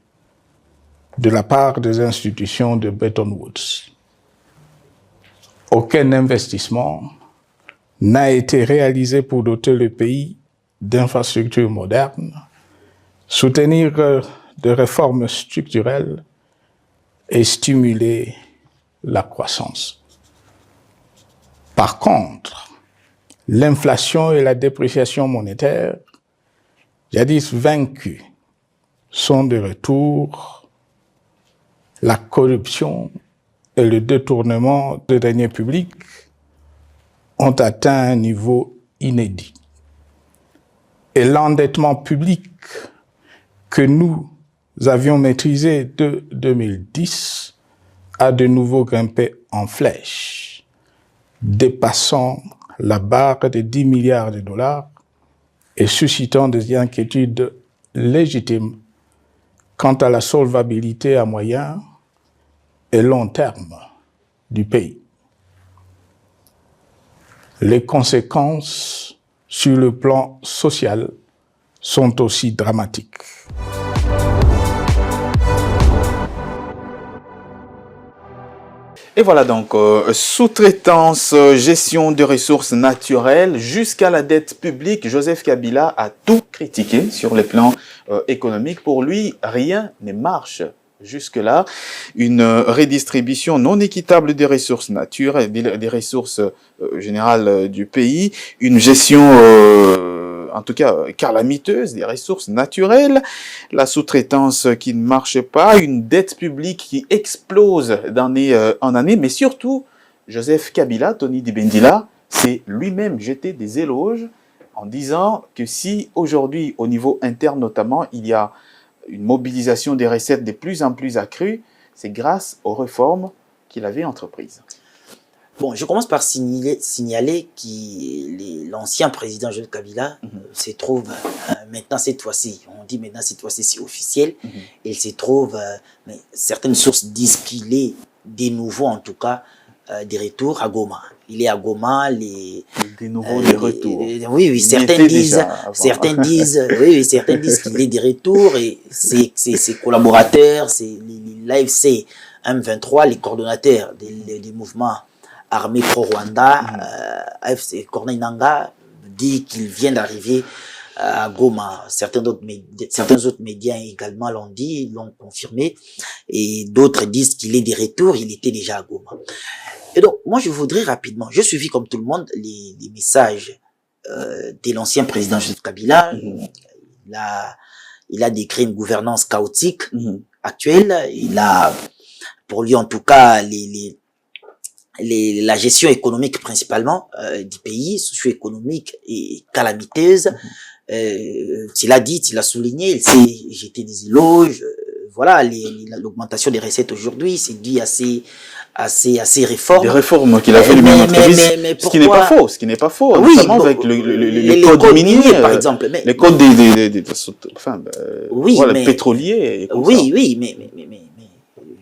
de la part des institutions de Bretton Woods. Aucun investissement n'a été réalisé pour doter le pays d'infrastructures modernes, soutenir des réformes structurelles et stimuler la croissance. Par contre, l'inflation et la dépréciation monétaire, jadis vaincues, sont de retour. La corruption et le détournement de deniers publics ont atteint un niveau inédit. Et l'endettement public que nous avions maîtrisé de 2010 a de nouveau grimpé en flèche, dépassant la barre de 10 milliards de dollars et suscitant des inquiétudes légitimes quant à la solvabilité à moyen et long terme du pays. Les conséquences sur le plan social sont aussi dramatiques. Et voilà donc, sous-traitance, gestion de ressources naturelles, jusqu'à la dette publique, Joseph Kabila a tout critiqué sur les plans économiques. Pour lui, rien ne marche. Jusque-là, une redistribution non équitable des ressources naturelles, des ressources générales du pays, une gestion, en tout cas, calamiteuse des ressources naturelles, la sous-traitance qui ne marche pas, une dette publique qui explose d'année en année, mais surtout, Joseph Kabila, Tony Dibendila, s'est lui-même jeté des éloges en disant que si aujourd'hui, au niveau interne notamment, il y a une mobilisation des recettes de plus en plus accrue, c'est grâce aux réformes qu'il avait entreprises. Bon, je commence par signaler que l'ancien président Joseph Kabila se trouve maintenant cette fois-ci, on dit maintenant cette fois-ci c'est officiel, il se trouve, mais certaines sources disent qu'il est de nouveau en tout cas de retour à Goma. Il est à Goma, des nouveaux de retour. Oui, certains disent qu'il est de retour et ses collaborateurs, l'AFC M23, les coordonnateurs des mouvements armés pro-Rwanda, AFC Corneille Nangaa dit qu'il vient d'arriver à Goma. Certains autres médias également l'ont dit, l'ont confirmé, et d'autres disent qu'il est de retour, il était déjà à Goma. Et donc, moi, je voudrais rapidement, je suivis comme tout le monde les messages de l'ancien président Joseph Kabila. Il a décrit une gouvernance chaotique actuelle. Il a, pour lui en tout cas, la gestion économique principalement du pays, socio-économique et calamiteuse. Il a dit, il a souligné, il s'est jeté des éloges. Voilà, l'augmentation des recettes aujourd'hui, c'est dû à ces réformes. Des réformes qu'il a fait lui-même entreprise, ce qui n'est pas faux, oui, notamment avec les codes miniers, par exemple. Les codes pétroliers. Oui, mais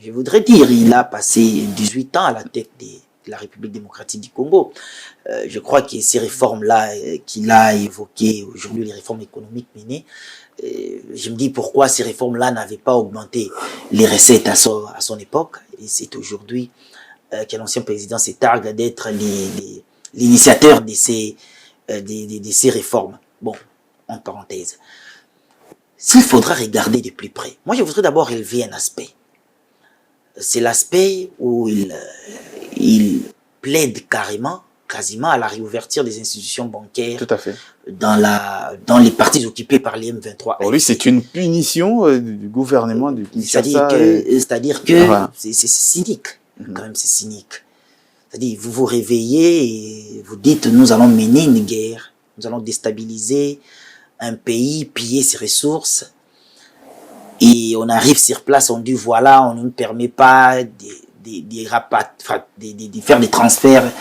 je voudrais dire, il a passé 18 ans à la tête de la République démocratique du Congo. Je crois que ces réformes-là qu'il a évoquées aujourd'hui, les réformes économiques menées, je me dis pourquoi ces réformes-là n'avaient pas augmenté les recettes à son époque. Et c'est aujourd'hui que l'ancien président se targue d'être l'initiateur de ces réformes. Bon, en parenthèse. S'il faudra regarder de plus près, moi je voudrais d'abord relever un aspect. C'est l'aspect où il plaide quasiment à la réouverture des institutions bancaires. Tout à fait. dans les parties occupées par les M23. Pour lui, c'est une punition du gouvernement du Kinshasa. C'est-à-dire que c'est cynique. Quand même, c'est cynique. C'est-à-dire, vous vous réveillez et vous dites, nous allons mener une guerre. Nous allons déstabiliser un pays, piller ses ressources. Et on arrive sur place, on dit, voilà, on ne nous permet pas de faire des transferts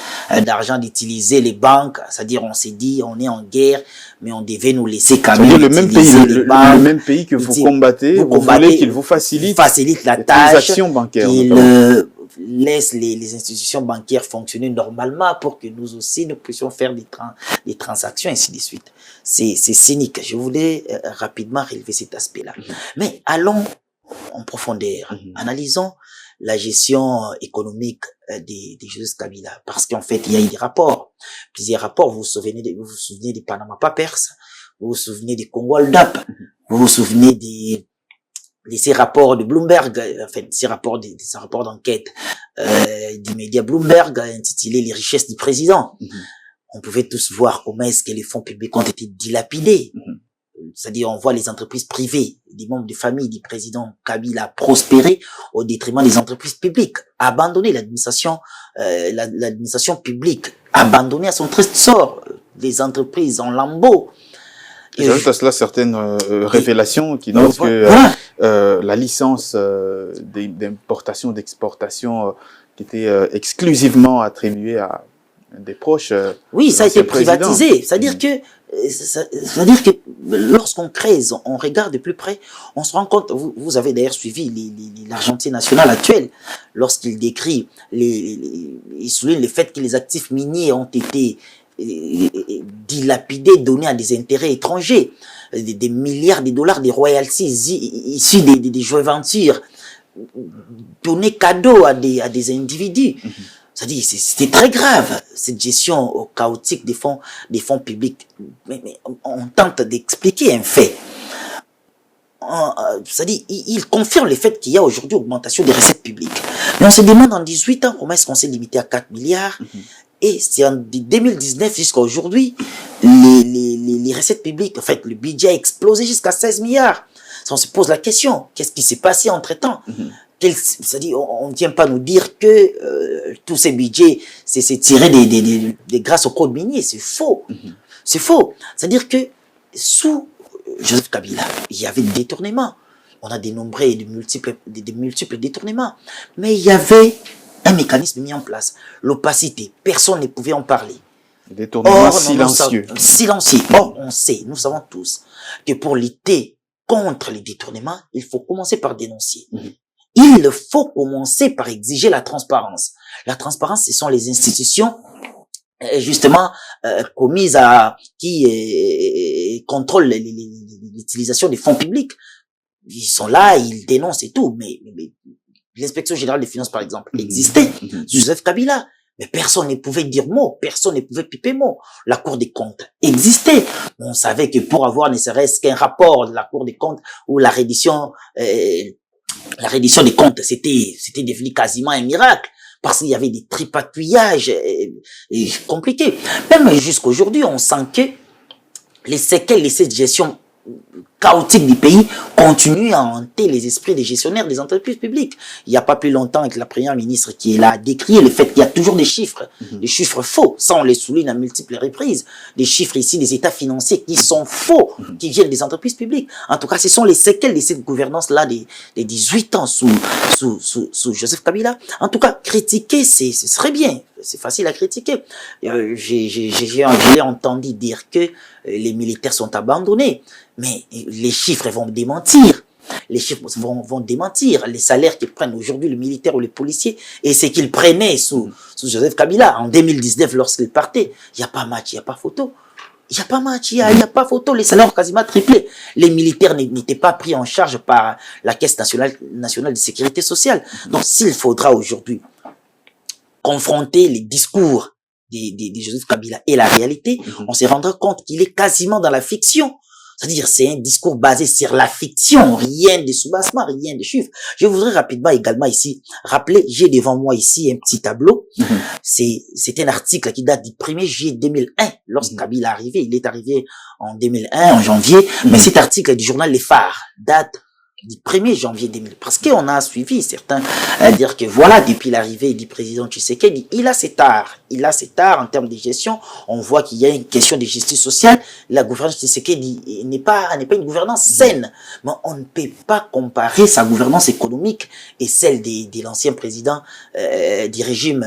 d'argent, d'utiliser les banques. C'est-à-dire, on s'est dit, on est en guerre, mais on devait nous laisser quand même le même pays, le même pays que vous combattez, vous voulez qu'il vous facilite la tâche, transactions bancaires. Qu'il laisse les institutions bancaires fonctionner normalement pour que nous aussi, nous puissions faire des transactions, ainsi de suite. C'est cynique. Je voulais rapidement relever cet aspect-là. Mais allons en profondeur. Analysons la gestion économique des Joseph Kabila. Parce qu'en fait, il y a eu des rapports. Plusieurs rapports. Vous vous souvenez des Panama Papers. Vous vous souvenez des Congo Hold Up. Vous vous souvenez de ces rapports de Bloomberg, enfin, ces rapports d'enquête, du média Bloomberg, intitulé Les richesses du président. On pouvait tous voir comment est-ce que les fonds publics ont été dilapidés. C'est-à-dire, on voit les entreprises privées, des membres de famille du président Kabila prospérer au détriment des entreprises publiques, abandonner l'administration publique, abandonner à son triste sort les entreprises en lambeaux. Et j'ajoute à cela certaines révélations qui disent que la licence d'importation, d'exportation qui était exclusivement attribuée à des proches. Oui, ça a été privatisé. C'est-à-dire que lorsqu'on creuse, on regarde de plus près, on se rend compte, vous avez d'ailleurs suivi l'argentier national actuel, lorsqu'il décrit, il souligne le fait que les actifs miniers ont été dilapidés, donnés à des intérêts étrangers, des milliards de dollars, des royalties issus des jointures, donnés cadeaux à des individus. C'est-à-dire, c'était très grave, cette gestion chaotique des fonds publics. Mais on tente d'expliquer un fait. C'est-à-dire, il confirme le fait qu'il y a aujourd'hui augmentation des recettes publiques. Mais on se demande en 18 ans, comment est-ce qu'on s'est limité à 4 milliards? Et c'est en 2019 jusqu'à aujourd'hui, les recettes publiques, en fait, le budget a explosé jusqu'à 16 milliards. On se pose la question, qu'est-ce qui s'est passé entre-temps? C'est-à-dire, on ne tient pas à nous dire que tous ces budgets, c'est tiré grâce au code minier. C'est faux. C'est faux. C'est-à-dire que sous Joseph Kabila, il y avait des détournements. On a dénombré de multiples détournements. Mais il y avait un mécanisme mis en place. L'opacité. Personne ne pouvait en parler. Détournement silencieux. Silencieux. Or, on sait, nous savons tous, que pour lutter contre les détournements, il faut commencer par dénoncer. Il faut commencer par exiger la transparence. La transparence, ce sont les institutions, justement, qui contrôlent l'utilisation des fonds publics. Ils sont là, ils dénoncent et tout, mais l'inspection générale des finances, par exemple, existait. Joseph Kabila. Mais personne ne pouvait dire mot, personne ne pouvait piper mot. La Cour des comptes existait. On savait que pour avoir ne serait-ce qu'un rapport de la Cour des comptes ou la reddition des comptes, c'était devenu quasiment un miracle. Parce qu'il y avait des tripatouillages compliqués. Même jusqu'à aujourd'hui, on sent que les séquelles de cette gestion chaotique du pays continue à hanter les esprits des gestionnaires des entreprises publiques. Il n'y a pas plus longtemps avec la première ministre qui est là à décrire le fait qu'il y a toujours des chiffres faux, ça on les souligne à multiples reprises, des chiffres ici des états financiers qui sont faux, qui viennent des entreprises publiques. En tout cas, ce sont les séquelles de cette gouvernance-là des 18 ans sous Joseph Kabila. En tout cas, critiquer, ce serait bien. C'est facile à critiquer. J'ai entendu dire que les militaires sont abandonnés. Mais les chiffres vont démentir. Les chiffres vont démentir. Les salaires qu'ils prennent aujourd'hui, le militaire ou les policiers, et ce qu'ils prenaient sous Joseph Kabila en 2019 lorsqu'il partait. Il n'y a pas match, il n'y a pas photo. Il n'y a pas match, il n'y a pas photo. Les salaires ont quasiment triplé. Les militaires n'étaient pas pris en charge par la Caisse nationale de sécurité sociale. Donc, s'il faudra aujourd'hui confronter les discours de Joseph Kabila et la réalité, on se rendra compte qu'il est quasiment dans la fiction. C'est-à-dire, c'est un discours basé sur la fiction, rien de soubassement, rien de chiffres. Je voudrais rapidement également ici rappeler, j'ai devant moi ici un petit tableau. C'est un article qui date du 1er juillet 2001, lorsque Kabila est arrivé. Il est arrivé en 2001, en janvier. Mais cet article du journal Les Phares date du 1er janvier 2000, parce qu'on a suivi certains à dire que voilà, depuis l'arrivée du président Tshisekedi, il a cet art en termes de gestion. On voit qu'il y a une question de justice sociale. La gouvernance Tshisekedi n'est pas une gouvernance saine, mais on ne peut pas comparer sa gouvernance économique et celle de l'ancien président du régime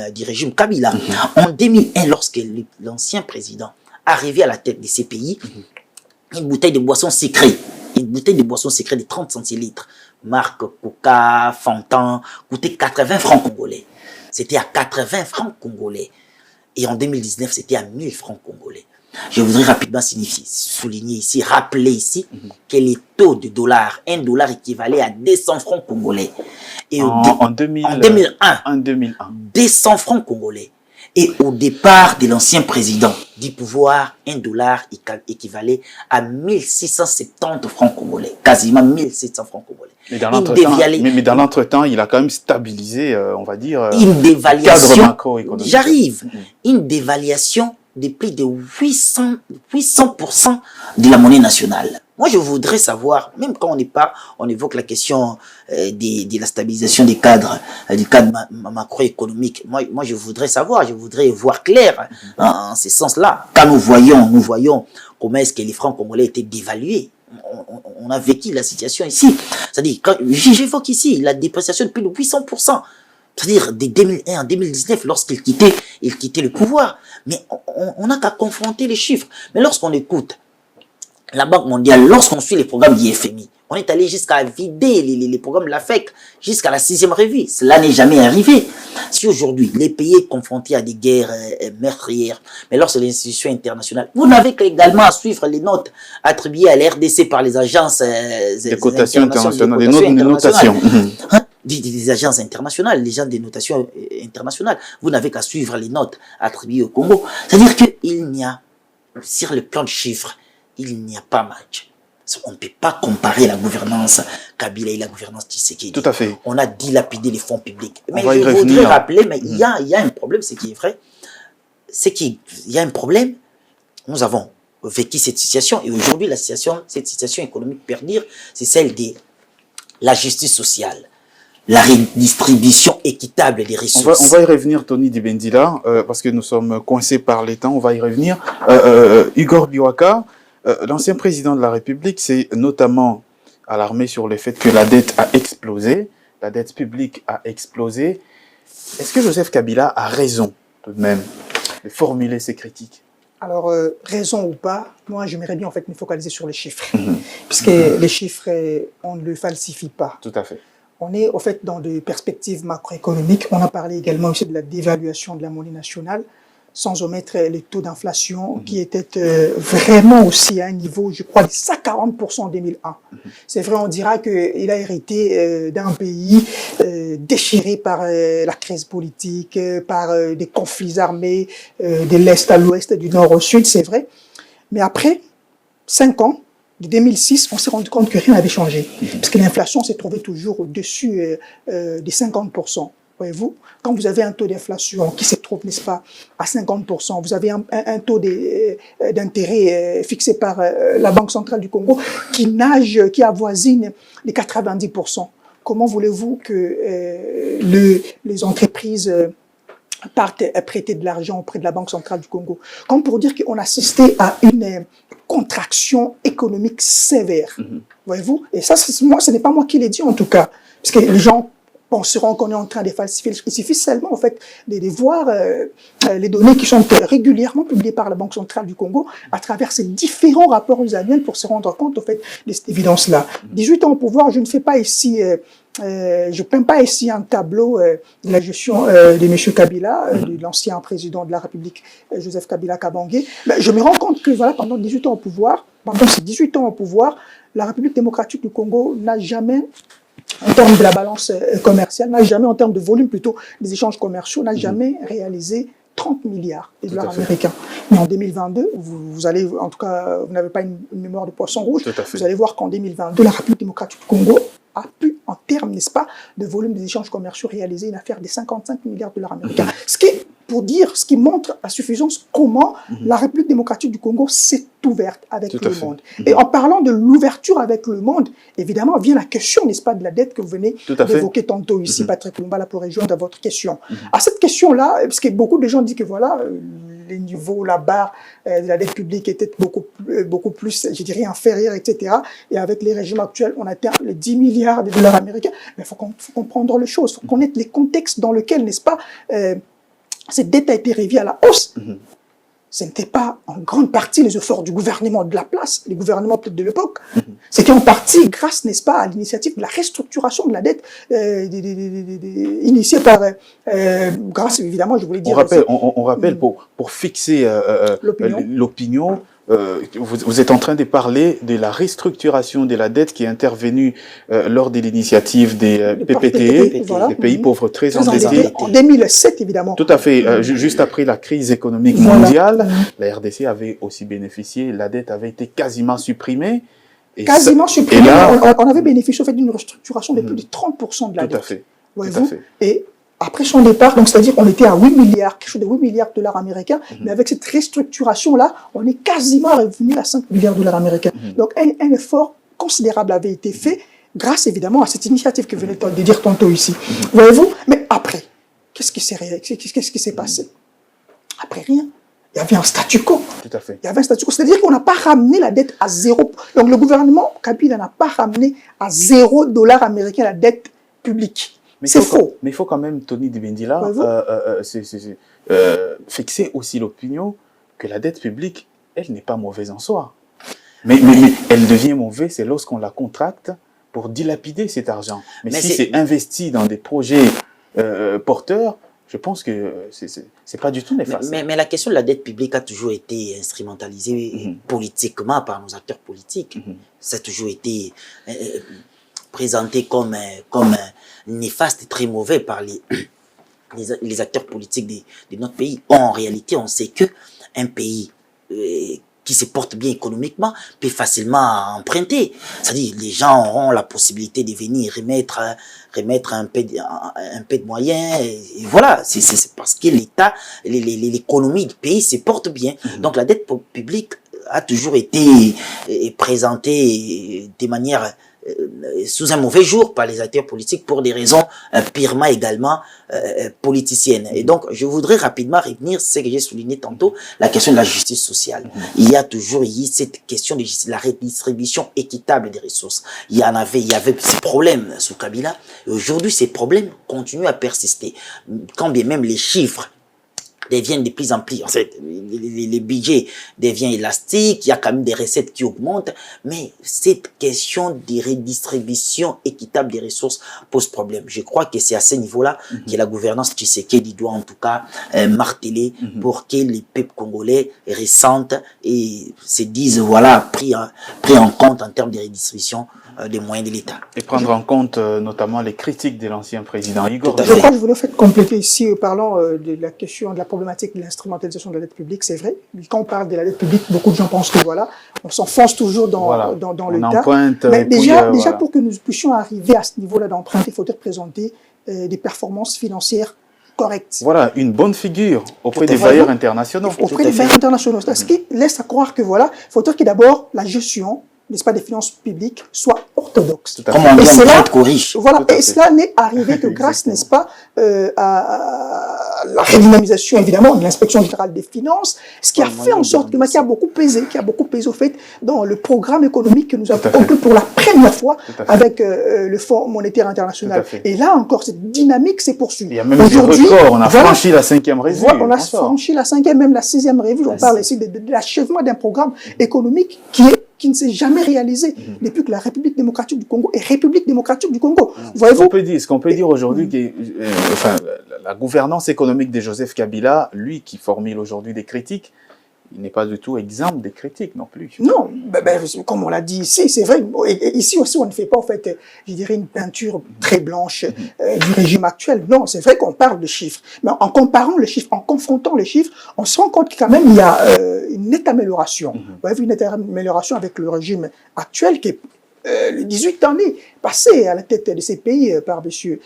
Kabila. En 2001, lorsque l'ancien président arrivait à la tête de ces pays, une bouteille de boisson secrète de 30 centilitres, marque Coca, Fantan, coûtait 80 francs congolais. C'était à 80 francs congolais. Et en 2019, c'était à 1000 francs congolais. Je voudrais rapidement souligner ici, rappeler ici, que les taux de dollar, $1 équivalait à 200 francs congolais. Et en 2001, 200 francs congolais. Et au départ de l'ancien président du pouvoir, $1 équivalait à 1670 francs congolais, quasiment 1700 francs congolais. Mais dans l'entretemps, il a quand même stabilisé, on va dire, une dévaluation, cadre macroéconomique. J'arrive, une dévaluation de plus de 800% de la monnaie nationale. Moi, je voudrais savoir, même quand on évoque la question de la stabilisation des cadres, du cadre macroéconomique. Moi, je voudrais voir clair en ce sens-là. Quand nous voyons comment est-ce que les francs congolais étaient dévalués. On a vécu la situation ici. C'est-à-dire, j'évoque ici la dépréciation de plus de 800%. C'est-à-dire, de 2001 en 2019, lorsqu'il quittait le pouvoir. Mais on n'a qu'à confronter les chiffres. Mais lorsqu'on écoute la Banque mondiale, lorsqu'on suit les programmes du FMI, on est allé jusqu'à vider les programmes de la FEC, jusqu'à la 6e revue. Cela n'est jamais arrivé. Si aujourd'hui, les pays confrontés à des guerres meurtrières, mais lorsque les institutions internationales, vous n'avez qu'également à suivre les notes attribuées à l'RDC par les agences des cotations internationales, des notations. Des agences internationales, les gens des notations internationales. Vous n'avez qu'à suivre les notes attribuées au Congo. C'est-à-dire qu'il n'y a, sur le plan de chiffres, il n'y a pas match. On ne peut pas comparer la gouvernance Kabila et la gouvernance Tshisekedi. Tout à fait. On a dilapidé les fonds publics. Mais je voudrais rappeler, mais il y a un problème, ce qui est vrai, c'est qu'il y a un problème. Nous avons vécu cette situation et aujourd'hui, cette situation économique perdure, c'est celle de la justice sociale. La redistribution équitable des ressources. On va y revenir, Tony Dibendila, parce que nous sommes coincés par les temps, on va y revenir. Igor Biwaka, l'ancien président de la République, s'est notamment alarmé sur le fait que la dette a explosé, la dette publique a explosé. Est-ce que Joseph Kabila a raison, tout de même, de formuler ces critiques? Alors, raison ou pas, moi j'aimerais bien en fait me focaliser sur les chiffres. Puisque les chiffres, on ne le falsifie pas. Tout à fait. On est au fait dans des perspectives macroéconomiques. On a parlé également aussi de la dévaluation de la monnaie nationale, sans omettre les taux d'inflation qui étaient vraiment aussi à un niveau, je crois, de 140% en 2001. C'est vrai, on dira qu'il a hérité d'un pays déchiré par la crise politique, par des conflits armés de l'Est à l'Ouest, du Nord au Sud, c'est vrai. Mais après 5 ans, de 2006, on s'est rendu compte que rien n'avait changé, parce que l'inflation s'est trouvée toujours au-dessus des 50%. Voyez-vous, quand vous avez un taux d'inflation qui se trouve, n'est-ce pas, à 50%, vous avez un taux d'intérêt fixé par la Banque centrale du Congo qui avoisine les 90%. Comment voulez-vous que les entreprises partent prêter de l'argent auprès de la Banque centrale du Congo? Comme pour dire qu'on assistait à une contraction économique sévère. Voyez-vous? Et ça, ce n'est pas moi qui l'ai dit en tout cas. Parce que les gens penseront qu'on est en train de falsifier. Il suffit seulement, en fait, de voir les données qui sont régulièrement publiées par la Banque centrale du Congo à travers ces différents rapports annuels pour se rendre compte, en fait, de cette évidence-là. 18 ans au pouvoir, je ne fais pas ici... je peins pas ici un tableau de la gestion de M. Kabila, de l'ancien président de la République, Joseph Kabila Kabange. Mais je me rends compte que voilà, pendant 18 ans au pouvoir, pendant ces 18 ans au pouvoir, la République démocratique du Congo n'a jamais, en termes de la balance commerciale, n'a jamais, en termes de volume plutôt des échanges commerciaux, n'a jamais réalisé 30 milliards de dollars à fait. américains. Mais en 2022, vous allez, en tout cas, vous n'avez pas une mémoire de poisson rouge, Tout à fait. vous allez voir qu'en 2022, la République démocratique du Congo a pu, en termes, n'est-ce pas, de volume des échanges commerciaux, réaliser une affaire de 55 milliards de dollars américains. Ce qui est, pour dire, ce qui montre à suffisance comment la République démocratique du Congo s'est ouverte avec Tout à le fait. monde. Et en parlant de l'ouverture avec le monde, évidemment, vient la question, n'est-ce pas, de la dette que vous venez Tout à fait. d'évoquer tantôt ici, Patrick Lumbala, pour rejoindre à votre question. À cette question-là, parce que beaucoup de gens disent que voilà, les niveaux, la barre de la dette publique était beaucoup plus, je dirais, inférieure, etc. Et avec les régimes actuels, on atteint les 10 milliards de dollars américains. Mais il faut comprendre les choses, il faut connaître les contextes dans lesquels, n'est-ce pas, cette dette a été révue à la hausse. Ce n'était pas en grande partie les efforts du gouvernement de la place, les gouvernements peut-être de l'époque. C'était en partie grâce, n'est-ce pas, à l'initiative de la restructuration de la dette initiée par, grâce évidemment, je voulais dire... On rappelle pour fixer l'opinion, vous êtes en train de parler de la restructuration de la dette qui est intervenue lors de l'initiative des PPTE, voilà. des pays pauvres très endettés. endettés. En 2007, évidemment. Tout à fait. Juste après la crise économique mondiale, la RDC avait aussi bénéficié, la dette avait été quasiment supprimée. Quasiment supprimée. Là, on avait bénéficié au fait d'une restructuration de plus de 30% de la dette. Tout à fait. Voyez-vous. Et après son départ, donc c'est-à-dire qu'on était à 8 milliards, quelque chose de 8 milliards de dollars américains, mais avec cette restructuration-là, on est quasiment revenu à 5 milliards de dollars américains. Donc un effort considérable avait été fait, grâce évidemment à cette initiative que venait de dire tantôt ici. Voyez-vous. Mais après, qu'est-ce qui s'est passé? Après rien. Il y avait un statu quo. Tout à fait. Il y avait un statu quo. C'est-à-dire qu'on n'a pas ramené la dette à zéro. Donc le gouvernement Kabila n'a pas ramené à 0 dollar américain la dette publique. C'est faux. Mais il faut quand même, Tony Dibendila, fixer aussi l'opinion que la dette publique, elle n'est pas mauvaise en soi. Mais elle devient mauvaise, c'est lorsqu'on la contracte pour dilapider cet argent. Mais si c'est investi dans des projets porteurs, je pense que c'est pas du tout néfaste. Mais la question de la dette publique a toujours été instrumentalisée politiquement par nos acteurs politiques. Ça a toujours été présenté comme néfaste et très mauvais par les acteurs politiques de notre pays. En réalité, on sait que un pays qui se porte bien économiquement peut facilement emprunter. C'est-à-dire les gens auront la possibilité de venir remettre un peu de moyens. Et voilà, c'est parce que l'État, l'économie du pays se porte bien. Donc la dette publique a toujours été présentée de manière sous un mauvais jour par les acteurs politiques pour des raisons purement également politiciennes. Et donc, je voudrais rapidement revenir sur ce que j'ai souligné tantôt, la question de la justice sociale. Il y a toujours eu cette question de la redistribution équitable des ressources. Il y avait ces problèmes sous Kabila, et aujourd'hui, ces problèmes continuent à persister. Quand bien même les chiffres deviennent de plus en plus, en fait, les budgets deviennent élastiques, il y a quand même des recettes qui augmentent, mais cette question de redistribution équitable des ressources pose problème. Je crois que c'est à ce niveau-là que la gouvernance Tshisekedi doit en tout cas marteler pour que les peuples congolais ressentent et se disent, voilà, pris en compte en termes de redistribution des moyens de l'État. Et prendre en compte notamment les critiques de l'ancien président Igor. Je crois que je voulais compléter ici, parlant de la question de la problématique de l'instrumentalisation de la dette publique, c'est vrai. Quand on parle de la dette publique, beaucoup de gens pensent que voilà, on s'enfonce toujours dans l'État. Mais déjà, pour que nous puissions arriver à ce niveau-là d'emprunt, il faudrait présenter des performances financières correctes. Voilà, une bonne figure auprès des bailleurs internationaux. Auprès des bailleurs internationaux. Ce qui laisse à croire que voilà, il faudrait que d'abord la gestion, n'est-ce pas, des finances publiques soit orthodoxe. Comme on dit, voilà, et cela n'est arrivé que grâce, n'est-ce pas, à la redynamisation, évidemment, de l'inspection générale des finances, ce qui a fait en sorte que, qui a beaucoup pesé au fait, dans le programme économique que nous avons conclu pour la première fois avec le Fonds monétaire international. Et là encore, cette dynamique s'est poursuivie. Il y a même des records, on a franchi la 5e revue. Voilà, on a franchi la 5e, même la 6e revue. On parle ici de l'achèvement d'un programme économique qui ne s'est jamais réalisé depuis que la République démocratique du Congo est République démocratique du Congo. Voyez-vous ? Ce qu'on peut dire aujourd'hui, que la gouvernance économique de Joseph Kabila, lui qui formule aujourd'hui des critiques, il n'est pas du tout exempt des critiques non plus. Non, comme on l'a dit ici, c'est vrai. Et ici aussi, on ne fait pas, en fait, je dirais, une peinture très blanche du régime actuel. Non, c'est vrai qu'on parle de chiffres. Mais en comparant les chiffres, en confrontant les chiffres, on se rend compte quand même il y a une nette amélioration. Vous avez vu une nette amélioration avec le régime actuel qui est les 18 années passées à la tête de ces pays par M.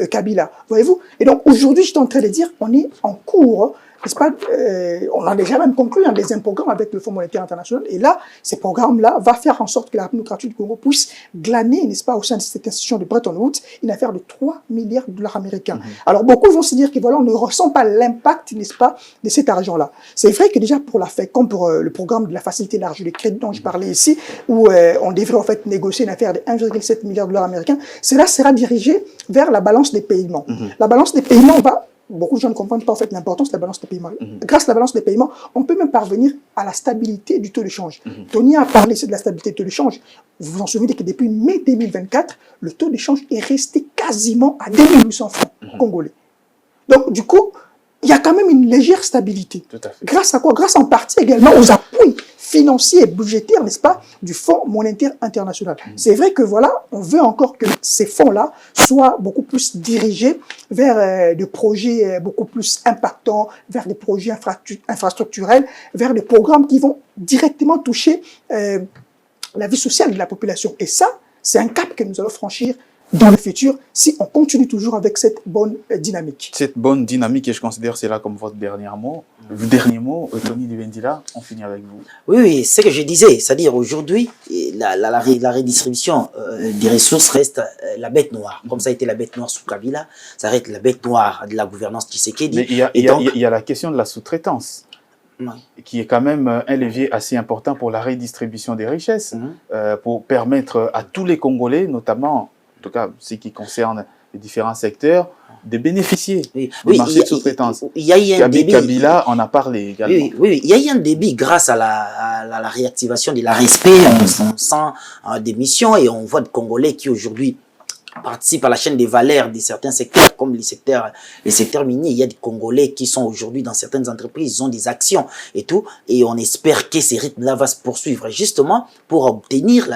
Kabila. Voyez-vous? Et donc, aujourd'hui, je suis en train de dire, on est en cours, n'est-ce pas, on a déjà même conclu un deuxième programme avec le Fonds monétaire international. Et là, ces programmes-là vont faire en sorte que la République démocratique du Congo puisse glaner, n'est-ce pas, au sein de cette institution de Bretton Woods, une affaire de 3 milliards de dollars américains. Alors, beaucoup vont se dire que voilà, on ne ressent pas l'impact, n'est-ce pas, de cet argent-là. C'est vrai que déjà pour la FEC, comme pour le programme de la facilité large de crédit dont je parlais ici, où on devrait en fait négocier une affaire de 1,7 milliard de dollars américains, cela sera dirigé vers la balance des paiements. La balance des paiements va... Beaucoup de gens ne comprennent pas en fait l'importance de la balance des paiements. Grâce à la balance des paiements, on peut même parvenir à la stabilité du taux de change. Tony a parlé ici de la stabilité du taux de change. Vous vous en souvenez que depuis mai 2024, le taux de change est resté quasiment à 2800 francs congolais. Donc du coup, il y a quand même une légère stabilité. Tout à fait. Grâce à quoi? Grâce en partie également aux appuis financiers et budgétaires, n'est-ce pas, du Fonds monétaire international. C'est vrai que voilà, on veut encore que ces fonds-là soient beaucoup plus dirigés vers des projets beaucoup plus impactants, vers des projets infrastructurels, vers des programmes qui vont directement toucher la vie sociale de la population. Et ça, c'est un cap que nous allons franchir dans le futur, si on continue toujours avec cette bonne dynamique. Cette bonne dynamique, et je considère cela comme votre dernier mot. Le dernier mot, Tony Dibendila, on finit avec vous. Oui, c'est ce que je disais. C'est-à-dire aujourd'hui, la redistribution des ressources reste la bête noire. Comme ça a été la bête noire sous Kabila, ça reste la bête noire de la gouvernance Tshisekedi. Mais il y a la question de la sous-traitance. Qui est quand même un levier assez important pour la redistribution des richesses, pour permettre à tous les Congolais, notamment, en tout cas, ce qui concerne les différents secteurs, de bénéficier du marché de sous-traitance. Kabila en a parlé également. Oui, il y a eu un débit grâce à la réactivation de la RSP. On sent des missions et on voit des Congolais qui aujourd'hui participent à la chaîne des valeurs de certains secteurs, comme les secteurs miniers. Il y a des Congolais qui sont aujourd'hui dans certaines entreprises, ils ont des actions et tout, et on espère que ces rythmes-là vont se poursuivre, justement pour obtenir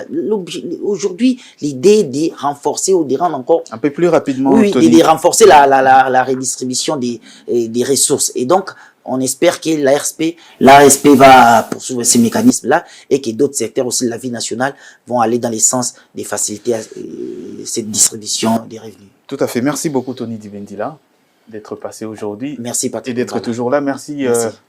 aujourd'hui l'idée de renforcer ou de rendre encore un peu plus rapidement, de renforcer la redistribution des ressources. Et donc, on espère que l'ARSP va poursuivre ces mécanismes-là et que d'autres secteurs aussi de la vie nationale vont aller dans le sens de faciliter cette distribution des revenus. Tout à fait. Merci beaucoup, Tony Dibendila, d'être passé aujourd'hui. Merci, Patrick. Et d'être toujours là. Merci,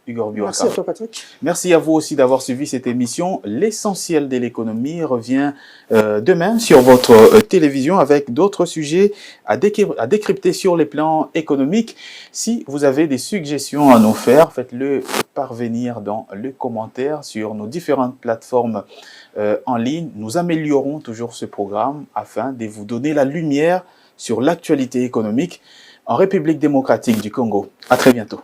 Igor Biwaka. Merci à toi, Patrick. Merci à vous aussi d'avoir suivi cette émission. L'essentiel de l'économie revient demain sur votre télévision avec d'autres sujets à décrypter sur les plans économiques. Si vous avez des suggestions à nous faire, faites-le parvenir dans les commentaires sur nos différentes plateformes en ligne. Nous améliorons toujours ce programme afin de vous donner la lumière sur l'actualité économique en République démocratique du Congo. À très bientôt.